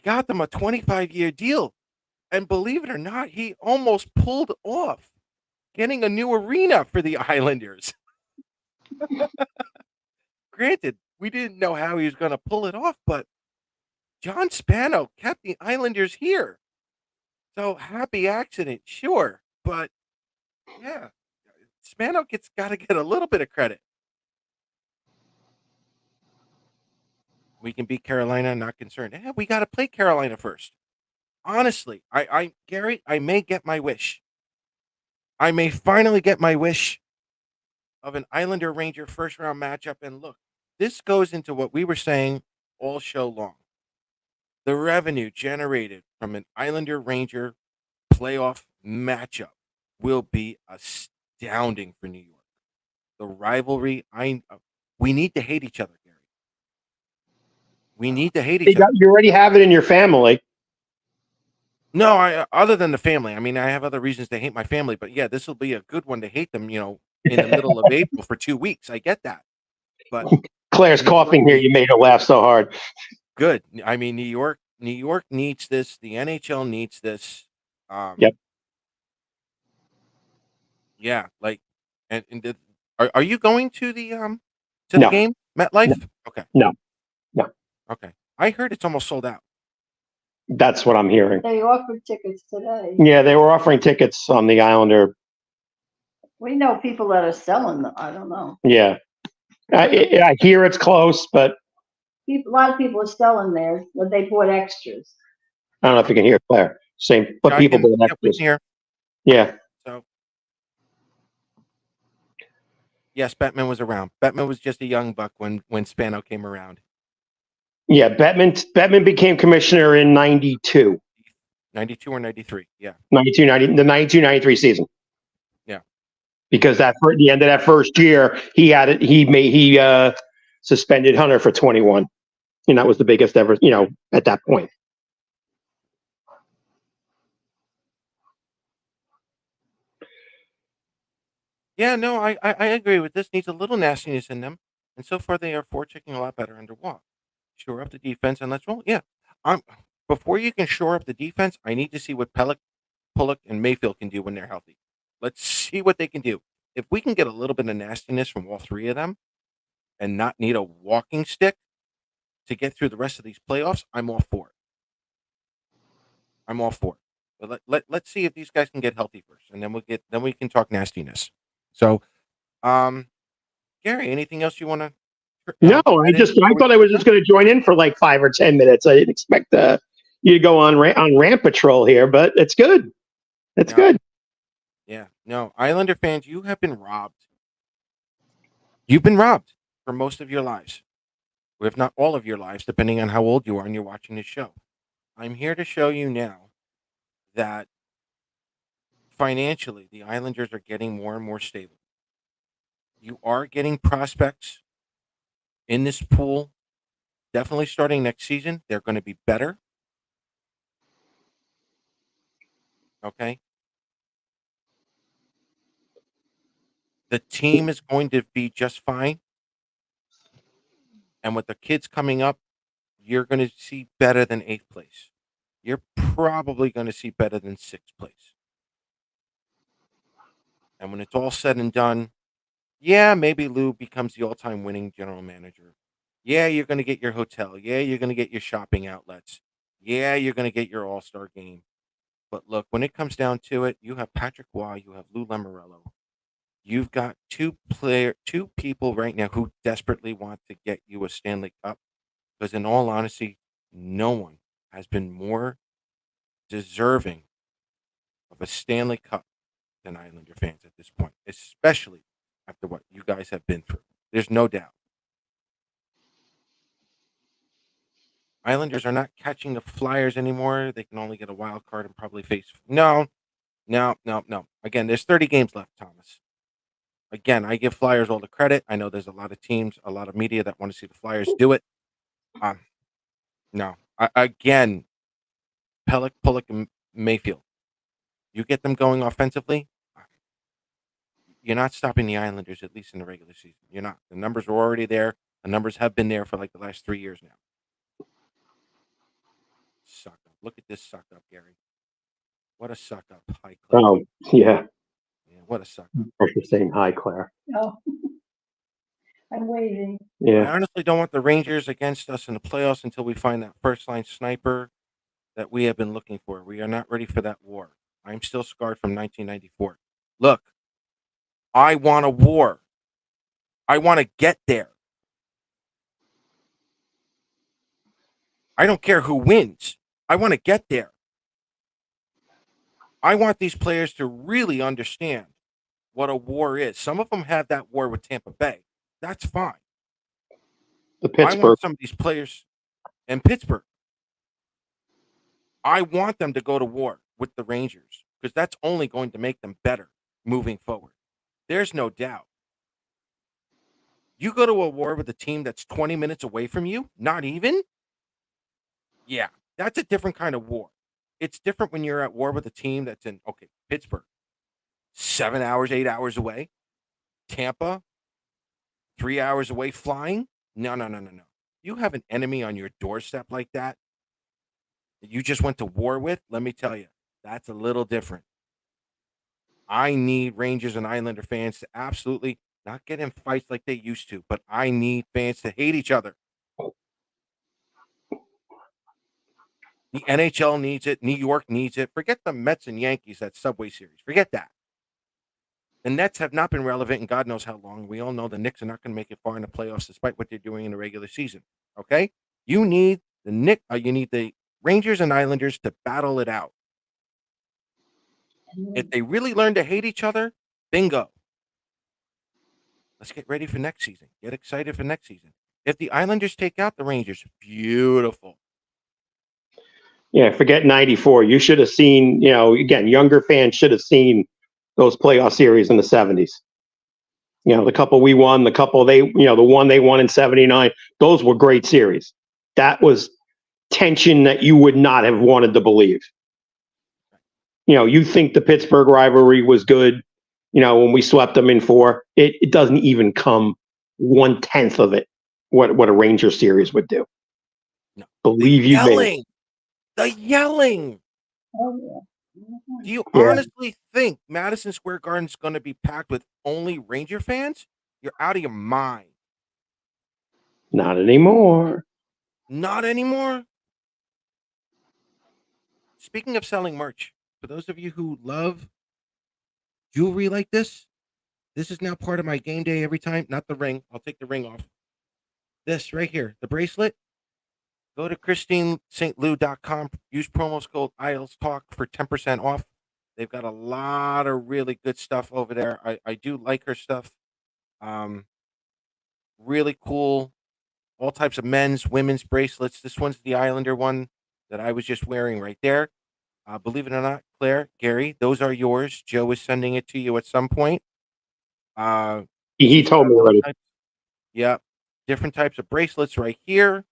got them a 25-year deal. And believe it or not, he almost pulled off getting a new arena for the Islanders. Granted, we didn't know how he was going to pull it off, but John Spano kept the Islanders here. So happy accident, sure. But yeah, Spano got to get a little bit of credit. We can beat Carolina, not concerned. We got to play Carolina first. Honestly, Gary, I may get my wish. I may finally get my wish of an Islander Ranger first round matchup. And look, this goes into what we were saying all show long. The revenue generated from an Islander Ranger playoff matchup will be astounding for New York. The rivalry, we need to hate each other, Gary. We need to hate each other. You already have it in your family. No, other than the family. I mean, I have other reasons to hate my family, but yeah, this will be a good one to hate them. In the middle of April for 2 weeks. I get that, but Claire's coughing here. You made her laugh so hard. Good. I mean, New York needs this. The NHL needs this. Yep. Yeah, like, and are you going to the No. game, MetLife? Okay. No. Okay. I heard it's almost sold out. That's what I'm hearing. They offered tickets today. Yeah, they were offering tickets on the Islander. We know people that are selling them. I don't know. Yeah. I hear it's close, but A lot of people are selling theirs, but they bought extras. I don't know if you can hear Claire. Same, but I people can, bought yeah, we extras. can hear. Yeah. So, yes, Bettman was around. Bettman was just a young buck when Spano came around. Yeah, Bettman became commissioner in 92. 92 or 93, yeah. the 92-93 season. Yeah. Because at the end of that first year, he suspended Hunter for 21. And that was the biggest ever, at that point. Yeah, no, I agree with this. Needs a little nastiness in them. And so far they are forechecking a lot better under Watt. Shore up the defense and let's roll. Yeah. Before you can shore up the defense, I need to see what Pullock, and Mayfield can do when they're healthy. Let's see what they can do. If we can get a little bit of nastiness from all three of them and not need a walking stick to get through the rest of these playoffs, I'm all for it. I'm all for it. But let's see if these guys can get healthy first, and then we can talk nastiness. So, Gary, anything else you want to? No, I thought I was just going to join in for like 5 or 10 minutes. I didn't expect you to go on ramp patrol here, but it's good. It's good. Yeah, no, Islander fans, you have been robbed. You've been robbed for most of your lives, or if not all of your lives, depending on how old you are and you're watching this show. I'm here to show you now that financially, the Islanders are getting more and more stable. You are getting prospects in this pool. Definitely starting next season, they're going to be better. Okay. The team is going to be just fine. And with the kids coming up, you're going to see better than 8th place. You're probably going to see better than 6th place. And when it's all said and done, yeah, maybe Lou becomes the all-time winning general manager. Yeah, you're going to get your hotel. Yeah, you're going to get your shopping outlets. Yeah, you're going to get your all-star game. But look, when it comes down to it, you have Patrick Waugh, you have Lou Lamoriello. You've got two people right now who desperately want to get you a Stanley Cup. Because in all honesty, no one has been more deserving of a Stanley Cup than Islander fans at this point, especially after what you guys have been through. There's no doubt. Islanders are not catching the Flyers anymore. They can only get a wild card and probably face. No. Again, there's 30 games left, Thomas. Again, I give Flyers all the credit. I know there's a lot of teams, a lot of media that want to see the Flyers do it. No. Again, Pullock, and Mayfield. You get them going offensively, you're not stopping the Islanders, at least in the regular season. You're not. The numbers are already there. The numbers have been there for like the last 3 years now. Suck up. Look at this suck up, Gary. What a suck up. Hi, Claire. Oh, yeah. What a suck up. You're saying hi, Claire. Oh, I'm waiting. Yeah. I honestly don't want the Rangers against us in the playoffs until we find that first line sniper that we have been looking for. We are not ready for that war. I'm still scarred from 1994. Look, I want a war. I want to get there. I don't care who wins. I want to get there. I want these players to really understand what a war is. Some of them have that war with Tampa Bay. That's fine. The I Pittsburgh. want some of these players in Pittsburgh. I want them to go to war with the Rangers because that's only going to make them better moving forward. There's no doubt. You go to a war with a team that's 20 minutes away from you, not even? Yeah, that's a different kind of war. It's different when you're at war with a team that's in, okay, Pittsburgh, 7 hours, 8 hours away. Tampa, 3 hours away flying. No, no, no, no, no. You have an enemy on your doorstep like that you just went to war with. Let me tell you, that's a little different. I need Rangers and Islander fans to absolutely not get in fights like they used to, but I need fans to hate each other. The NHL needs it. New York needs it. Forget the Mets and Yankees, that Subway Series. Forget that. The Nets have not been relevant in God knows how long. We all know the Knicks are not going to make it far in the playoffs despite what they're doing in the regular season. Okay? You need you need the Rangers and Islanders to battle it out. If they really learn to hate each other, bingo. Let's get ready for next season. Get excited for next season. If the Islanders take out the Rangers, beautiful. Yeah, forget 94. You should have seen, again, younger fans should have seen those playoff series in the 70s. The couple we won, the couple the one they won in 79, those were great series. That was tension that you would not have wanted to believe. You think the Pittsburgh rivalry was good, when we swept them in 4. It doesn't even come 1/10 of it, what a Ranger series would do. No. Believe you me. The yelling. Oh, Do you honestly think Madison Square Garden is going to be packed with only Ranger fans? You're out of your mind. Not anymore. Not anymore. Speaking of selling merch, for those of you who love jewelry like this is now part of my game day every time. Not the ring. I'll take the ring off. This right here, the bracelet. Go to ChristineSt.Lou.com. Use promo code Isles Talk for 10% off. They've got a lot of really good stuff over there. I do like her stuff. Really cool. All types of men's, women's bracelets. This one's the Islander one that I was just wearing right there. Believe it or not, Claire, Gary, those are yours. Joe is sending it to you at some point. He told me already. Different types of bracelets right here.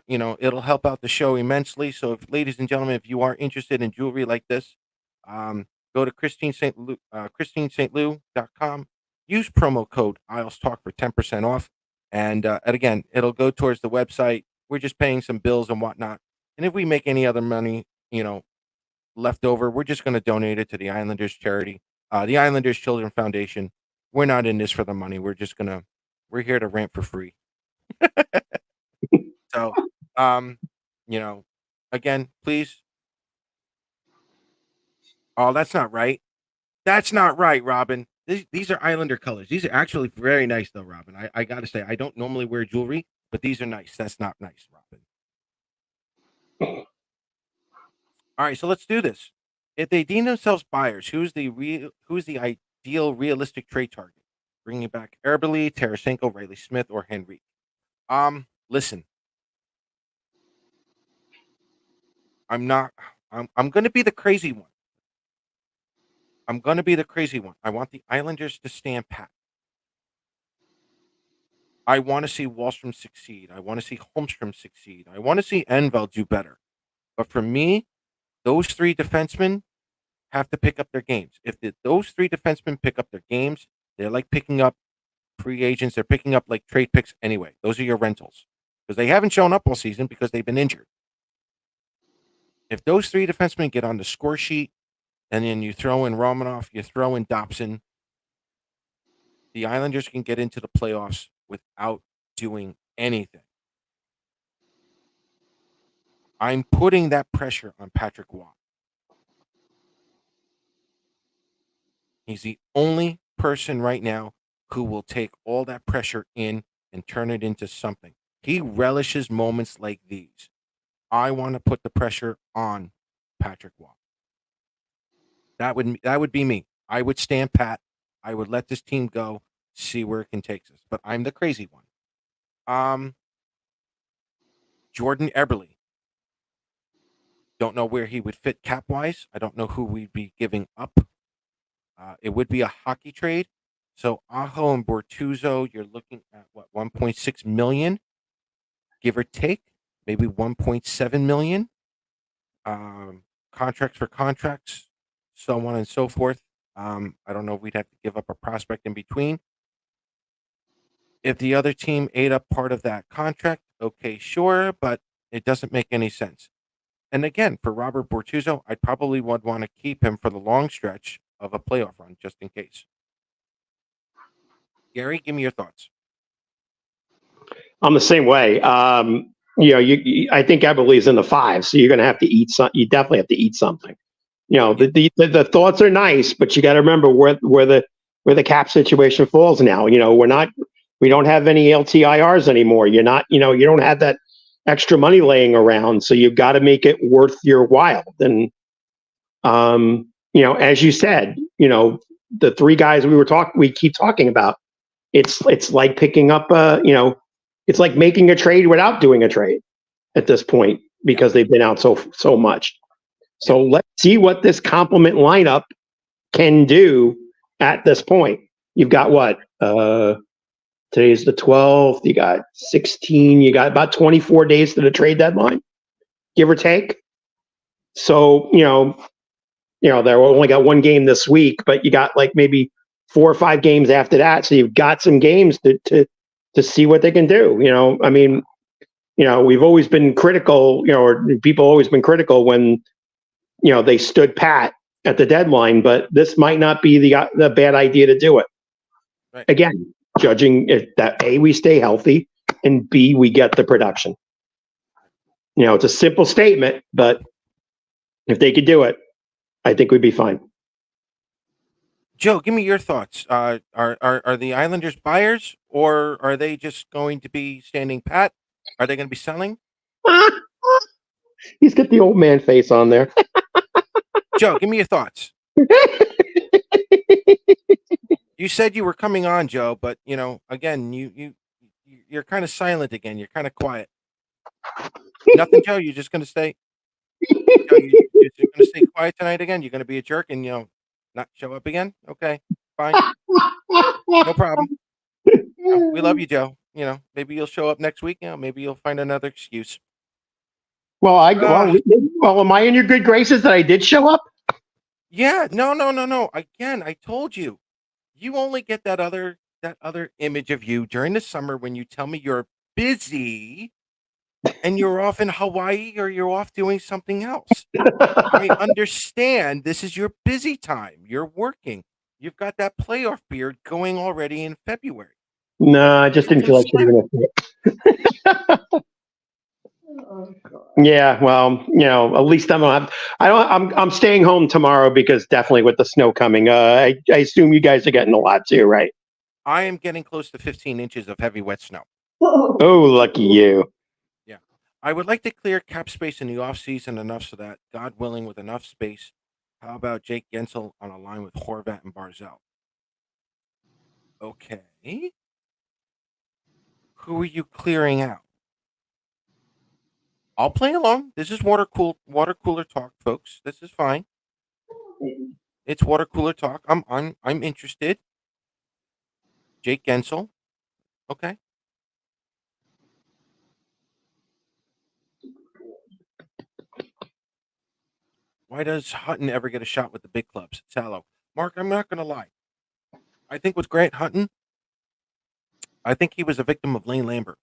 It'll help out the show immensely. So, ladies and gentlemen, if you are interested in jewelry like this, go to ChristineSt.Lou.com. Use promo code Isles Talk for 10% off. And again, it'll go towards the website. We're just paying some bills and whatnot. And if we make any other money, left over, we're just going to donate it to the Islanders charity, the Islanders Children Foundation. We're not in this for the money. We're here to rant for free. So, again, please. Oh, that's not right. That's not right, Robin. These are Islander colors. These are actually very nice, though, Robin. I got to say, I don't normally wear jewelry, but these are nice. That's not nice, Robin. All right, so let's do this. If they deem themselves buyers, who's the ideal realistic trade target? Bringing back Eberle, Tarasenko, Riley Smith, or Henry? Listen. I'm going to be the crazy one. I'm going to be the crazy one. I want the Islanders to stand pat. I want to see Wallstrom succeed. I want to see Holmstrom succeed. I want to see Enveld do better. But for me, those 3 defensemen have to pick up their games. If those 3 defensemen pick up their games, they're like picking up free agents. They're picking up like trade picks anyway. Those are your rentals because they haven't shown up all season because they've been injured. If those 3 defensemen get on the score sheet and then you throw in Romanoff, you throw in Dobson, the Islanders can get into the playoffs without doing anything. I'm putting that pressure on Patrick Waugh. He's the only person right now who will take all that pressure in and turn it into something. He relishes moments like these. I want to put the pressure on Patrick Waugh. That would be me. I would stand pat. I would let this team go, see where it can take us. But I'm the crazy one. Jordan Eberle. Don't know where he would fit cap wise. I don't know who we'd be giving up. It would be a hockey trade. So Aho and Bortuzzo, you're looking at what, 1.6 million, give or take, maybe 1.7 million. Contracts for contracts, so on and so forth. I don't know if we'd have to give up a prospect in between. If the other team ate up part of that contract, okay, sure, but it doesn't make any sense. And again, for Robert Bortuzzo, I probably would want to keep him for the long stretch of a playoff run, just in case. Gary, give me your thoughts. I'm the same way. I think Eberle's in the five, so you're going to have to eat some. You definitely have to eat something. The thoughts are nice, but you got to remember where the cap situation falls now. We don't have any LTIRs anymore. You don't have that extra money laying around, so you've got to make it worth your while. And as you said, the three guys we keep talking about, it's like picking up it's like making a trade without doing a trade at this point because they've been out so much. So let's see what this complement lineup can do at this point. You've got what? Today's the 12th. You got 16. You got about 24 days to the trade deadline, give or take. So, they only got one game this week, but you got like maybe 4 or 5 games after that. So you've got some games to see what they can do. We've always been critical, or people always been critical when, they stood pat at the deadline, but this might not be the bad idea to do it. Right. Again, judging if that A, we stay healthy, and B, we get the production. It's a simple statement, but if they could do it, I think we'd be fine. Joe, give me your thoughts. Are the Islanders buyers, or are they just going to be standing pat? Are they going to be selling? He's got the old man face on there. Joe, give me your thoughts. You said you were coming on, Joe, but again, you're kind of silent again. You're kind of quiet. Nothing, Joe. You're just going to stay. Joe, you're going to stay quiet tonight again. You're going to be a jerk and not show up again. Okay, fine, no problem. We love you, Joe. Maybe you'll show up next week. Maybe you'll find another excuse. Well, am I in your good graces that I did show up? Yeah, no. Again, I told you, you only get that other image of you during the summer when you tell me you're busy and you're off in Hawaii or you're off doing something else. I understand this is your busy time. You're working. You've got that playoff beard going already in February. No, I just didn't feel like shooting it. Yeah, well, at least I'm staying home tomorrow because definitely with the snow coming, I assume you guys are getting a lot too, right? I am getting close to 15 inches of heavy wet snow. Oh, lucky you. Yeah. I would like to clear cap space in the offseason enough so that, God willing, with enough space, how about Jake Gensel on a line with Horvat and Barzell? Okay. Who are you clearing out? I'll play along. This is water cooler talk, folks. This is fine. It's water cooler talk. I'm interested. Jake Gensel. Okay. Why does Hutton ever get a shot with the big clubs? Sallow. Mark, I'm not going to lie. I think with Grant Hutton, I think he was a victim of Lane Lambert.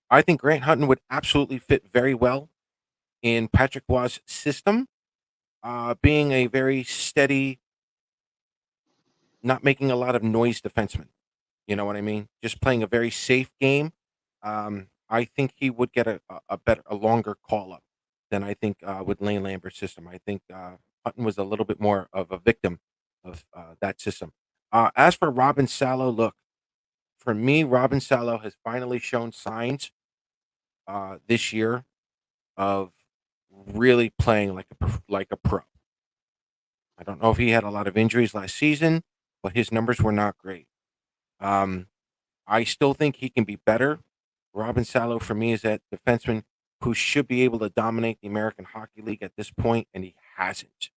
I think Grant Hutton would absolutely fit very well in Patrick Roy's system, being a very steady, not making a lot of noise defenseman. You know what I mean? Just playing a very safe game. I think he would get a longer call up than I think with Lane Lambert's system. I think Hutton was a little bit more of a victim of that system. As for Robin Salo, look, for me, Robin Salo has finally shown signs this year of really playing like a pro. I don't know if he had a lot of injuries last season. but his numbers were not great. I still think he can be better. Robin Salo, for me, is that defenseman who should be able to dominate the American Hockey League at this point, and he hasn't.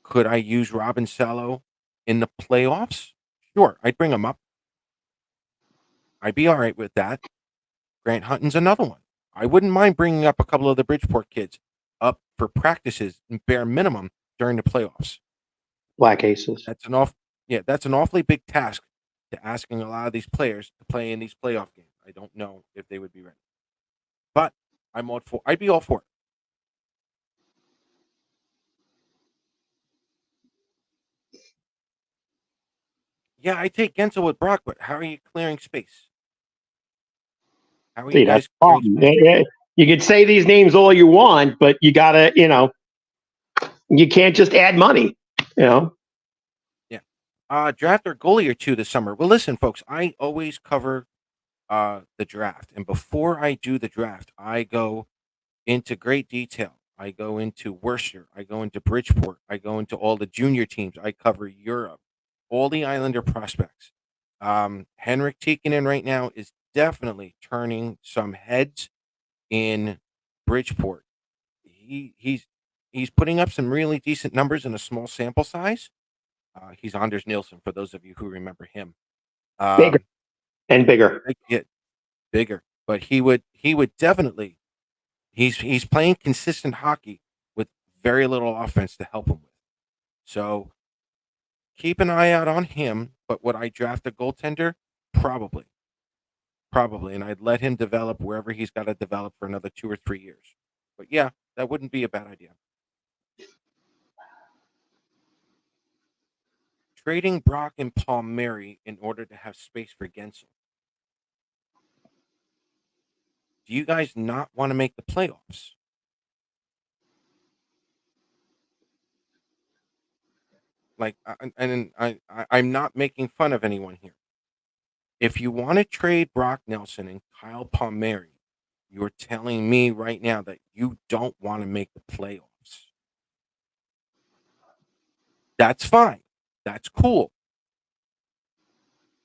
Could I use Robin Salo in the playoffs? Sure, I'd bring him up. I'd be all right with that. Grant Hunton's another one. I wouldn't mind bringing up a couple of the Bridgeport kids up for practices, bare minimum, during the playoffs. Black Aces. That's an awfully big task to asking a lot of these players to play in these playoff games. I don't know if they would be ready, but I'd be all for it. Yeah, I take Gensel with Brock, but how are you clearing space? How are See, you that's guys the clearing problem. space? You could say these names all you want, but you gotta, you can't just add money. Yeah. Draft or goalie or two this summer. Well, listen, folks, I always cover the draft, and before I do the draft, I go into great detail. I go into Worcester. I go into Bridgeport. I go into all the junior teams. I cover Europe, all the Islander prospects. Henrik Tikkanen right now is definitely turning some heads in Bridgeport. He's putting up some really decent numbers in a small sample size. He's Anders Nielsen for those of you who remember him. Bigger and bigger. Bigger, but he would definitely. He's playing consistent hockey with very little offense to help him with. So keep an eye out on him. But would I draft a goaltender? Probably, and I'd let him develop wherever he's got to develop for another 2 or 3 years. But yeah, that wouldn't be a bad idea. Trading Brock and Palmieri in order to have space for Gensel. Do you guys not want to make the playoffs? Like, I'm not making fun of anyone here. If you want to trade Brock Nelson and Kyle Palmieri, you're telling me right now that you don't want to make the playoffs. That's fine. That's cool.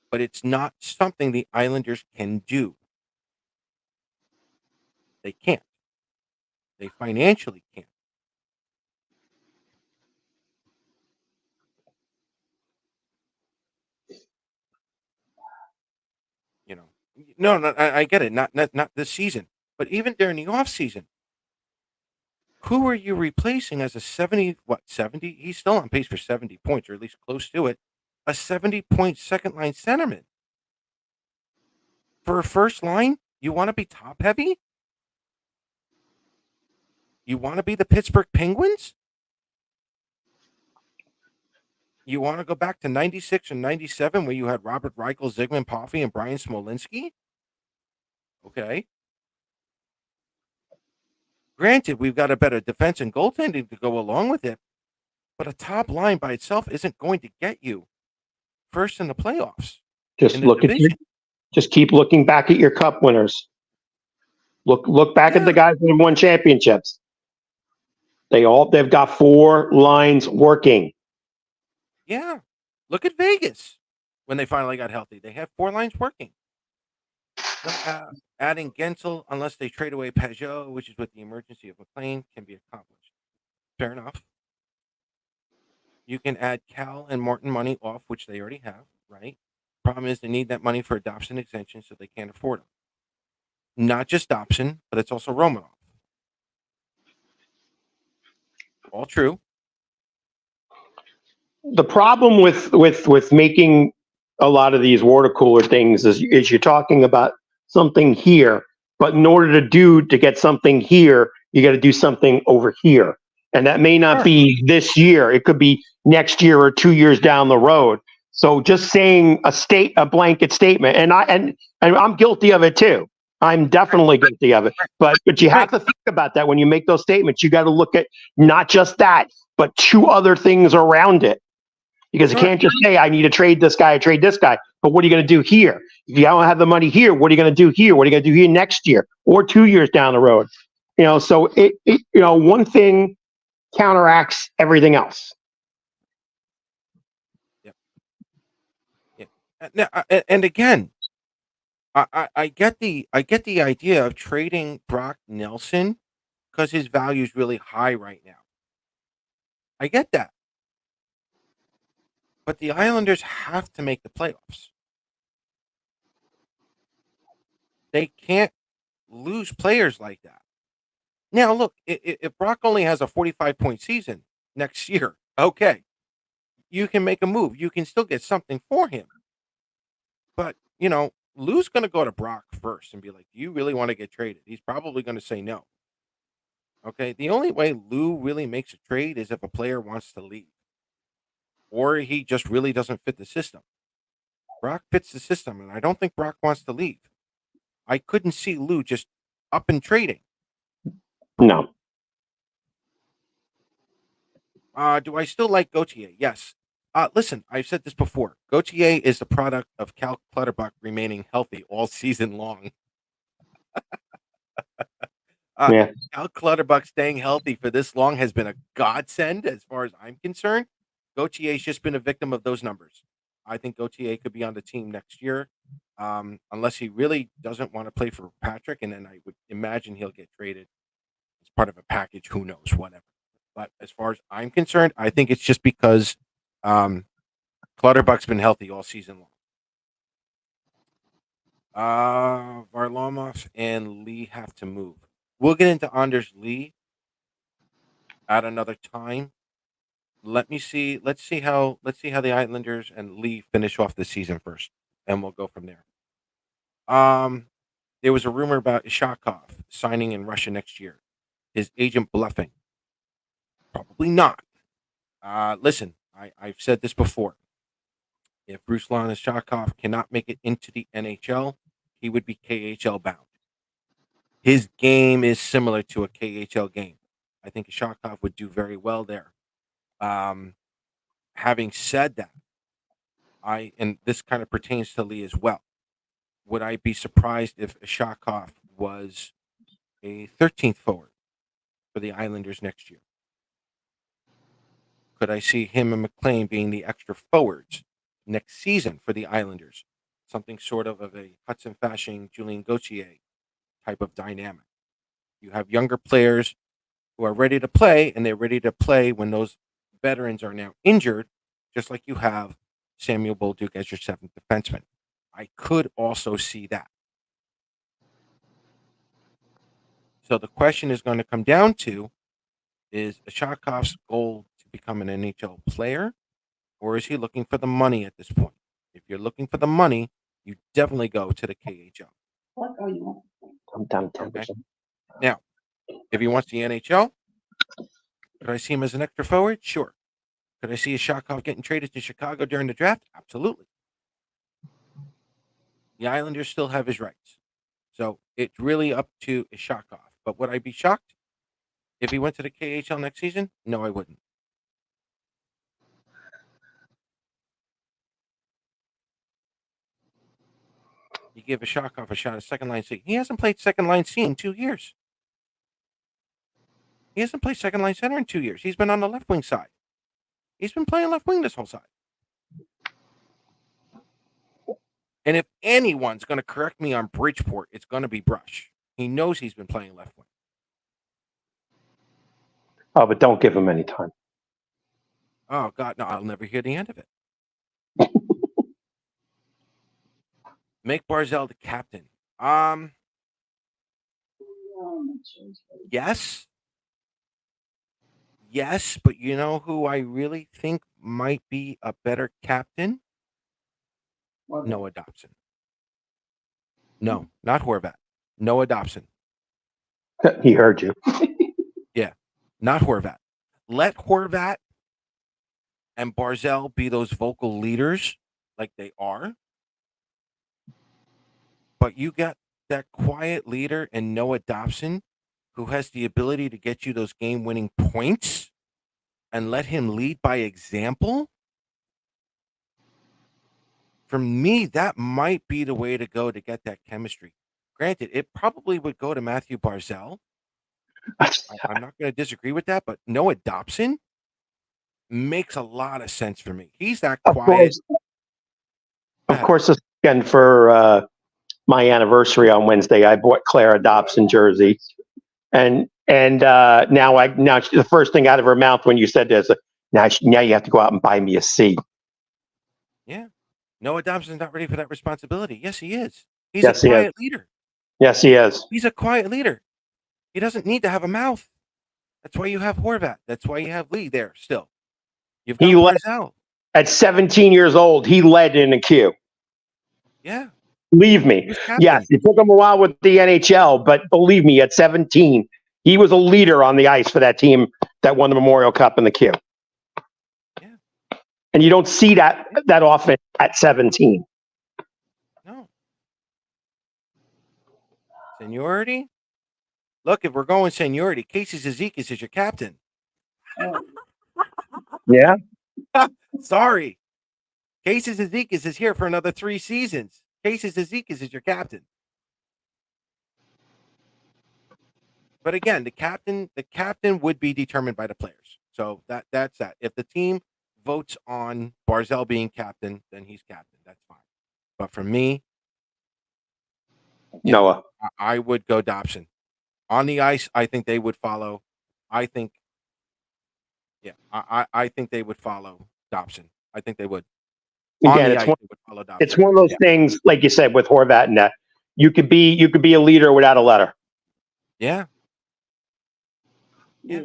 But it's not something the Islanders can do. They can't. They financially can't. No, I get it. Not this season, but even during the off season, who are you replacing as a 70? He's still on pace for 70 points, or at least close to it. A 70-point second line centerman for a first line. You want to be top heavy? You want to be the Pittsburgh Penguins? You want to go back to 96 and 97 where you had Robert Reichel, Zygmunt Poffy, and Brian Smolinski? Okay. Granted, we've got a better defense and goaltending to go along with it, but a top line by itself isn't going to get you first in the playoffs. Just keep looking back at your cup winners. Look back at the guys that have won championships. They've got 4 lines working. Yeah. Look at Vegas when they finally got healthy. They have 4 lines working. Adding Gensel, unless they trade away Peugeot, which is with the emergency of McLean, can be accomplished. Fair enough. You can add Cal and Martin money off, which they already have, right? Problem is they need that money for adoption extension, so they can't afford them. Not just Dobson, but it's also Romanov. All true. The problem with making a lot of these water cooler things is you're talking about something here, but in order to get something here, you got to do something over here, and that may not be this year. It could be next year or 2 years down the road. So just saying a blanket statement, and I'm guilty of it too. I'm definitely guilty of it. But you have to think about that when you make those statements. You got to look at not just that, but 2 other things around it. Because you can't just say, I need to trade this guy, But what are you going to do here? If you don't have the money here, what are you going to do here? What are you going to do here next year or 2 years down the road? So one thing counteracts everything else. Yep. Yeah. And again, I get the idea of trading Brock Nelson because his value is really high right now. I get that. But the Islanders have to make the playoffs. They can't lose players like that. Now, look, if Brock only has a 45-point season next year, okay, you can make a move. You can still get something for him. But, Lou's going to go to Brock first and be like, do you really want to get traded? He's probably going to say no. Okay. The only way Lou really makes a trade is if a player wants to leave or he just really doesn't fit the system. Brock fits the system, and I don't think Brock wants to leave. I couldn't see Lou just up and trading. No. Do I still like Gauthier? Yes. Listen, I've said this before. Gauthier is the product of Cal Clutterbuck remaining healthy all season long. Yeah. Cal Clutterbuck staying healthy for this long has been a godsend as far as I'm concerned. Gauthier's just been a victim of those numbers. I think Gauthier could be on the team next year, unless he really doesn't want to play for Patrick, and then I would imagine he'll get traded as part of a package. Who knows? Whatever. But as far as I'm concerned, I think it's just because Clutterbuck's been healthy all season long. Varlamov and Lee have to move. We'll get into Anders Lee at another time. Let's see how the Islanders and Lee finish off the season first, and we'll go from there. There was a rumor about Ishakov signing in Russia next year. His agent bluffing. Probably not. Listen, I've said this before. If Ruslan Ishakov cannot make it into the NHL, he would be KHL bound. His game is similar to a KHL game. I think Ishakov would do very well there. Having said that, and this kind of pertains to Lee as well. Would I be surprised if Ishakov was a 13th forward for the Islanders next year? Could I see him and McLean being the extra forwards next season for the Islanders? Something sort of a Hudson Fasching, Julien Gauthier type of dynamic. You have younger players who are ready to play, and they're ready to play when those veterans are now injured, just like you have Samuel Bolduc as your seventh defenseman. I could also see that. So the question is going to come down to, is Ishakov's goal to become an NHL player, or is he looking for the money at this point? If you're looking for the money, you definitely go to the KHL. What are you? I'm down Okay. 10%. Now, if he wants the NHL, could I see him as an extra forward? Sure. Could I see Ishakov getting traded to Chicago during the draft? Absolutely. The Islanders still have his rights. So it's really up to Ishakov. But would I be shocked if he went to the KHL next season? No, I wouldn't. You give Ishakov a shot at second line C. He hasn't played second line C in 2 years. He hasn't played second line center in 2 years. He's been on the left wing side. He's been playing left wing this whole side. And if anyone's going to correct me on Bridgeport, it's going to be Brush. He knows he's been playing left wing. Oh, but don't give him any time. Oh, God, no, I'll never hear the end of it. Make Barzell the captain. Yes. Yes, but you know who I really think might be a better captain? Noah Dobson. No, not Horvat. Noah Dobson. He heard you. Yeah, not Horvat. Let Horvat and Barzell be those vocal leaders like they are. But you got that quiet leader in Noah Dobson who has the ability to get you those game-winning points and let him lead by example. For me, that might be the way to go to get that chemistry. Granted, it probably would go to Matthew Barzell, I'm not going to disagree with that, but Noah Dobson makes a lot of sense for me. He's that Of quiet. course, this weekend for my anniversary on Wednesday, I bought Claire a Dobson jersey, and now the first thing out of her mouth when you said this, now you have to go out and buy me a C. Yeah. Noah Dobson's not ready for that responsibility. Yes, he is. He's Yes, a he is. quiet leader. Yes, he is. He's a quiet leader. He doesn't need to have a mouth. That's why you have Horvat. That's why you have Lee there still. You've got He led Barzell. at 17 years old. He led in a queue. Yeah. Believe He me. was Yes, captain. it took him a while with the NHL, but believe me, at 17, he was a leader on the ice for that team that won the Memorial Cup in the queue. Yeah. And you don't see that often at 17. No. Seniority? Look, if we're going seniority, Casey Zizekas is your captain. Yeah. Sorry. Casey Zizekas is here for another 3 seasons. Casey Zizekas is your captain. But again, the captain would be determined by the players. So that's that. If the team votes on Barzell being captain, then he's captain. That's fine. But for me, Noah. I would go Dobson. On the ice, I think they would follow. I think they would follow Dobson. I think they would. Again, They would follow Dobson. it's one of those things, like you said, with Horvat and that. You could be a leader without a letter. Yeah. Yeah.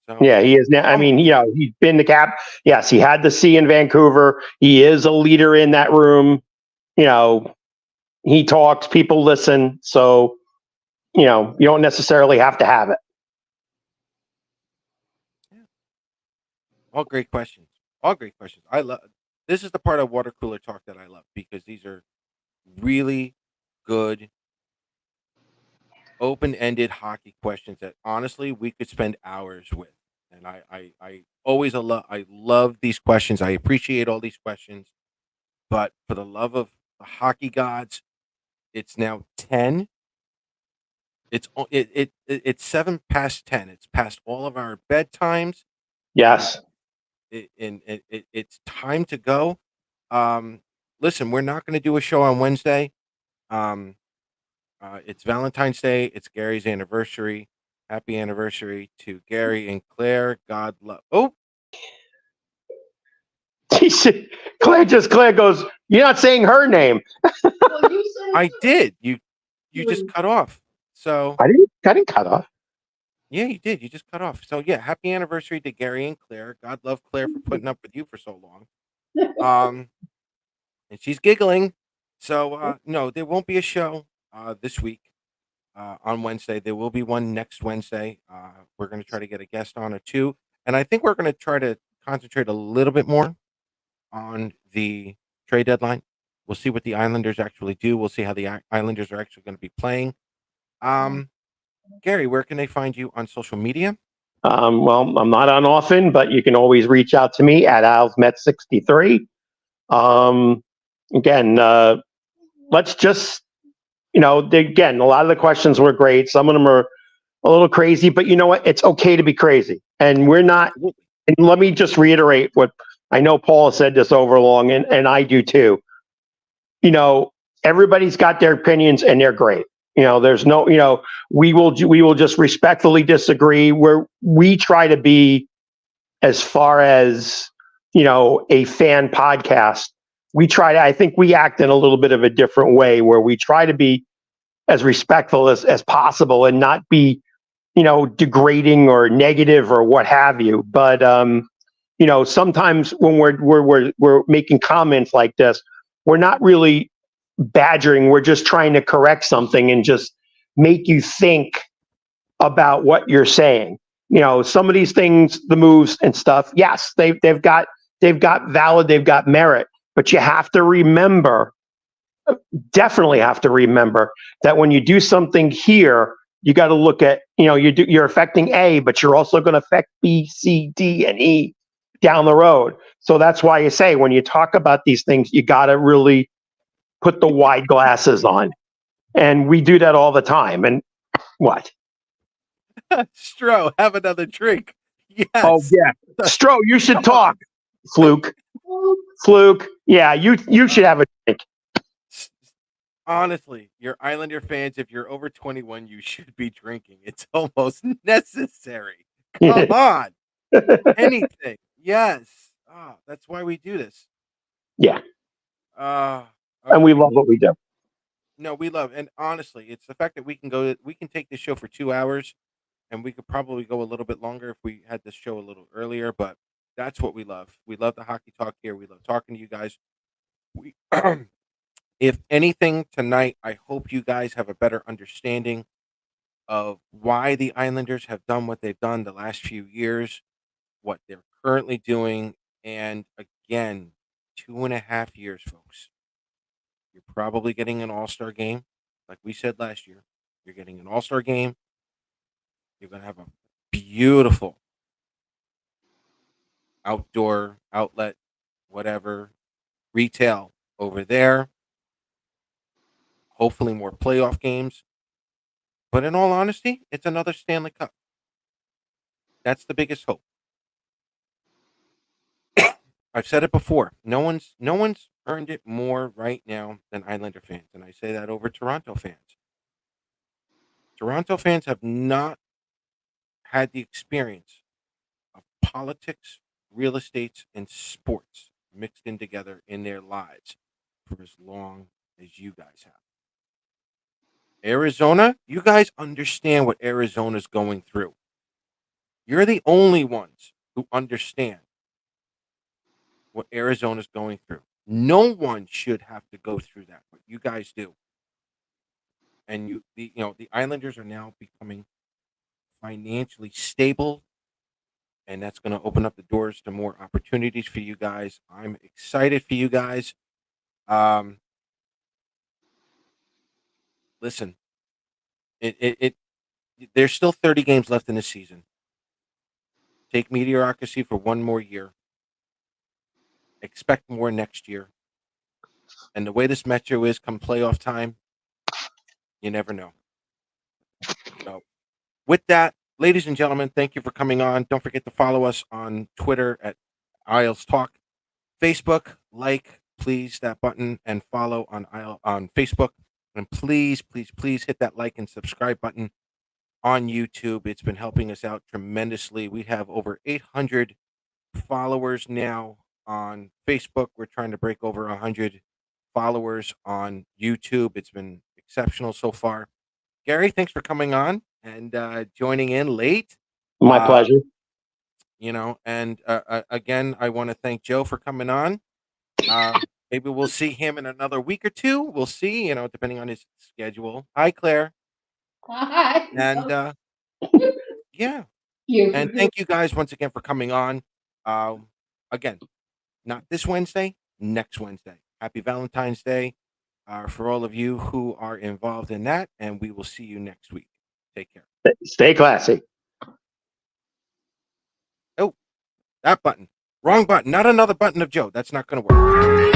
So, Yeah, he is now. I mean, he's been the cap. Yes, he had the C in Vancouver. He is a leader in that room. He talks, people listen. So, you don't necessarily have to have it. yeah. All great questions. All great questions. I love this is the part of water cooler talk that I love because these are really good open-ended hockey questions that honestly we could spend hours with. And I always love these questions. I appreciate all these questions. But for the love of the hockey gods, it's now 10. It's 7 past 10. It's past all of our bedtimes. Yes. It's time to go. Listen, we're not going to do a show on Wednesday. It's Valentine's Day. It's Gary's anniversary. Happy anniversary to Gary and Claire. God love. Oh, Claire goes, you're not saying her name. Well, you said I did. You just cut off. So I didn't cut off. yeah, you did. You just cut off. So yeah, happy anniversary to Gary and Claire. God love Claire for putting up with you for so long. And she's giggling. So no, there won't be a show this week on Wednesday. There will be one next Wednesday. We're going to try to get a guest on or two, and I think we're going to try to concentrate a little bit more on the trade deadline. We'll see what the Islanders actually do. We'll see how the Islanders are actually going to be playing. Gary, where can they find you on social media? Well, I'm not on often, but you can always reach out to me at IslesMet63. Again, let's just, again, a lot of the questions were great. Some of them are a little crazy, but you know what? It's okay to be crazy. And we're not, and let me just reiterate what I know Paul has said this over long, and I do too. Everybody's got their opinions and they're great. There's no, we will just respectfully disagree where we try to be as far as, a fan podcast. I think we act in a little bit of a different way where we try to be as respectful as possible and not be, degrading or negative or what have you. But, sometimes when we're making comments like this, we're not really badgering. We're just trying to correct something and just make you think about what you're saying. Some of these things, the moves and stuff, yes, they've got valid, they've got merit, but you have to remember, definitely have to remember that when you do something here, you got to look at, you're affecting A, but you're also going to affect B, C, D, and E down the road. So that's why you say when you talk about these things, you got to really put the wide glasses on. And we do that all the time. And what? Stro, have another drink. Yes. Oh yeah, Stro, you should Come on. talk. Fluke. Yeah, you should have a drink. Honestly, you're Islander fans. If you're over 21, you should be drinking. It's almost necessary. Come on. Anything. Yes. That's why we do this. Yeah, Uh, and we okay. love what we do. No, we love, and honestly, it's the fact that we can take this show for 2 hours, and we could probably go a little bit longer if we had this show a little earlier. But that's what we love. We love the hockey talk here. We love talking to you guys. We, if anything tonight, I hope you guys have a better understanding of why the Islanders have done what they've done the last few years, what they're currently doing, and again, 2.5 years, folks. You're probably getting an all-star game. Like we said last year, you're getting an all-star game. You're going to have a beautiful outdoor outlet, whatever, retail over there. Hopefully more playoff games. But in all honesty, it's another Stanley Cup. That's the biggest hope. I've said it before. No one's earned it more right now than Islander fans, and I say that over Toronto fans. Toronto fans have not had the experience of politics, real estate, and sports mixed in together in their lives for as long as you guys have. Arizona, you guys understand what Arizona's going through. You're the only ones who understand what Arizona's going through. No one should have to go through that, but you guys do. And the Islanders are now becoming financially stable, and that's going to open up the doors to more opportunities for you guys. I'm excited for you guys. Um, listen, it there's still 30 games left in the season. Take mediocrity for one more year. Expect more next year. And the way this Metro is come playoff time, you never know. So, with that, ladies and gentlemen, thank you for coming on. Don't forget to follow us on Twitter at Isles Talk, Facebook, please that button and follow on Facebook, and please hit that like and subscribe button on YouTube. It's been helping us out tremendously. We have over 800 followers now on Facebook. We're trying to break over 100 followers on YouTube. It's been exceptional so far. Gary, thanks for coming on and joining in late. My pleasure. And again, I want to thank Joe for coming on. Maybe we'll see him in another week or two. We'll see, depending on his schedule. Hi, Claire. Hi. And yeah. And thank you guys once again for coming on. Again, not this Wednesday, next Wednesday. Happy Valentine's Day for all of you who are involved in that. And we will see you next week. Take care. Stay classy. Oh, that button. Wrong button. Not another button of Joe. That's not going to work.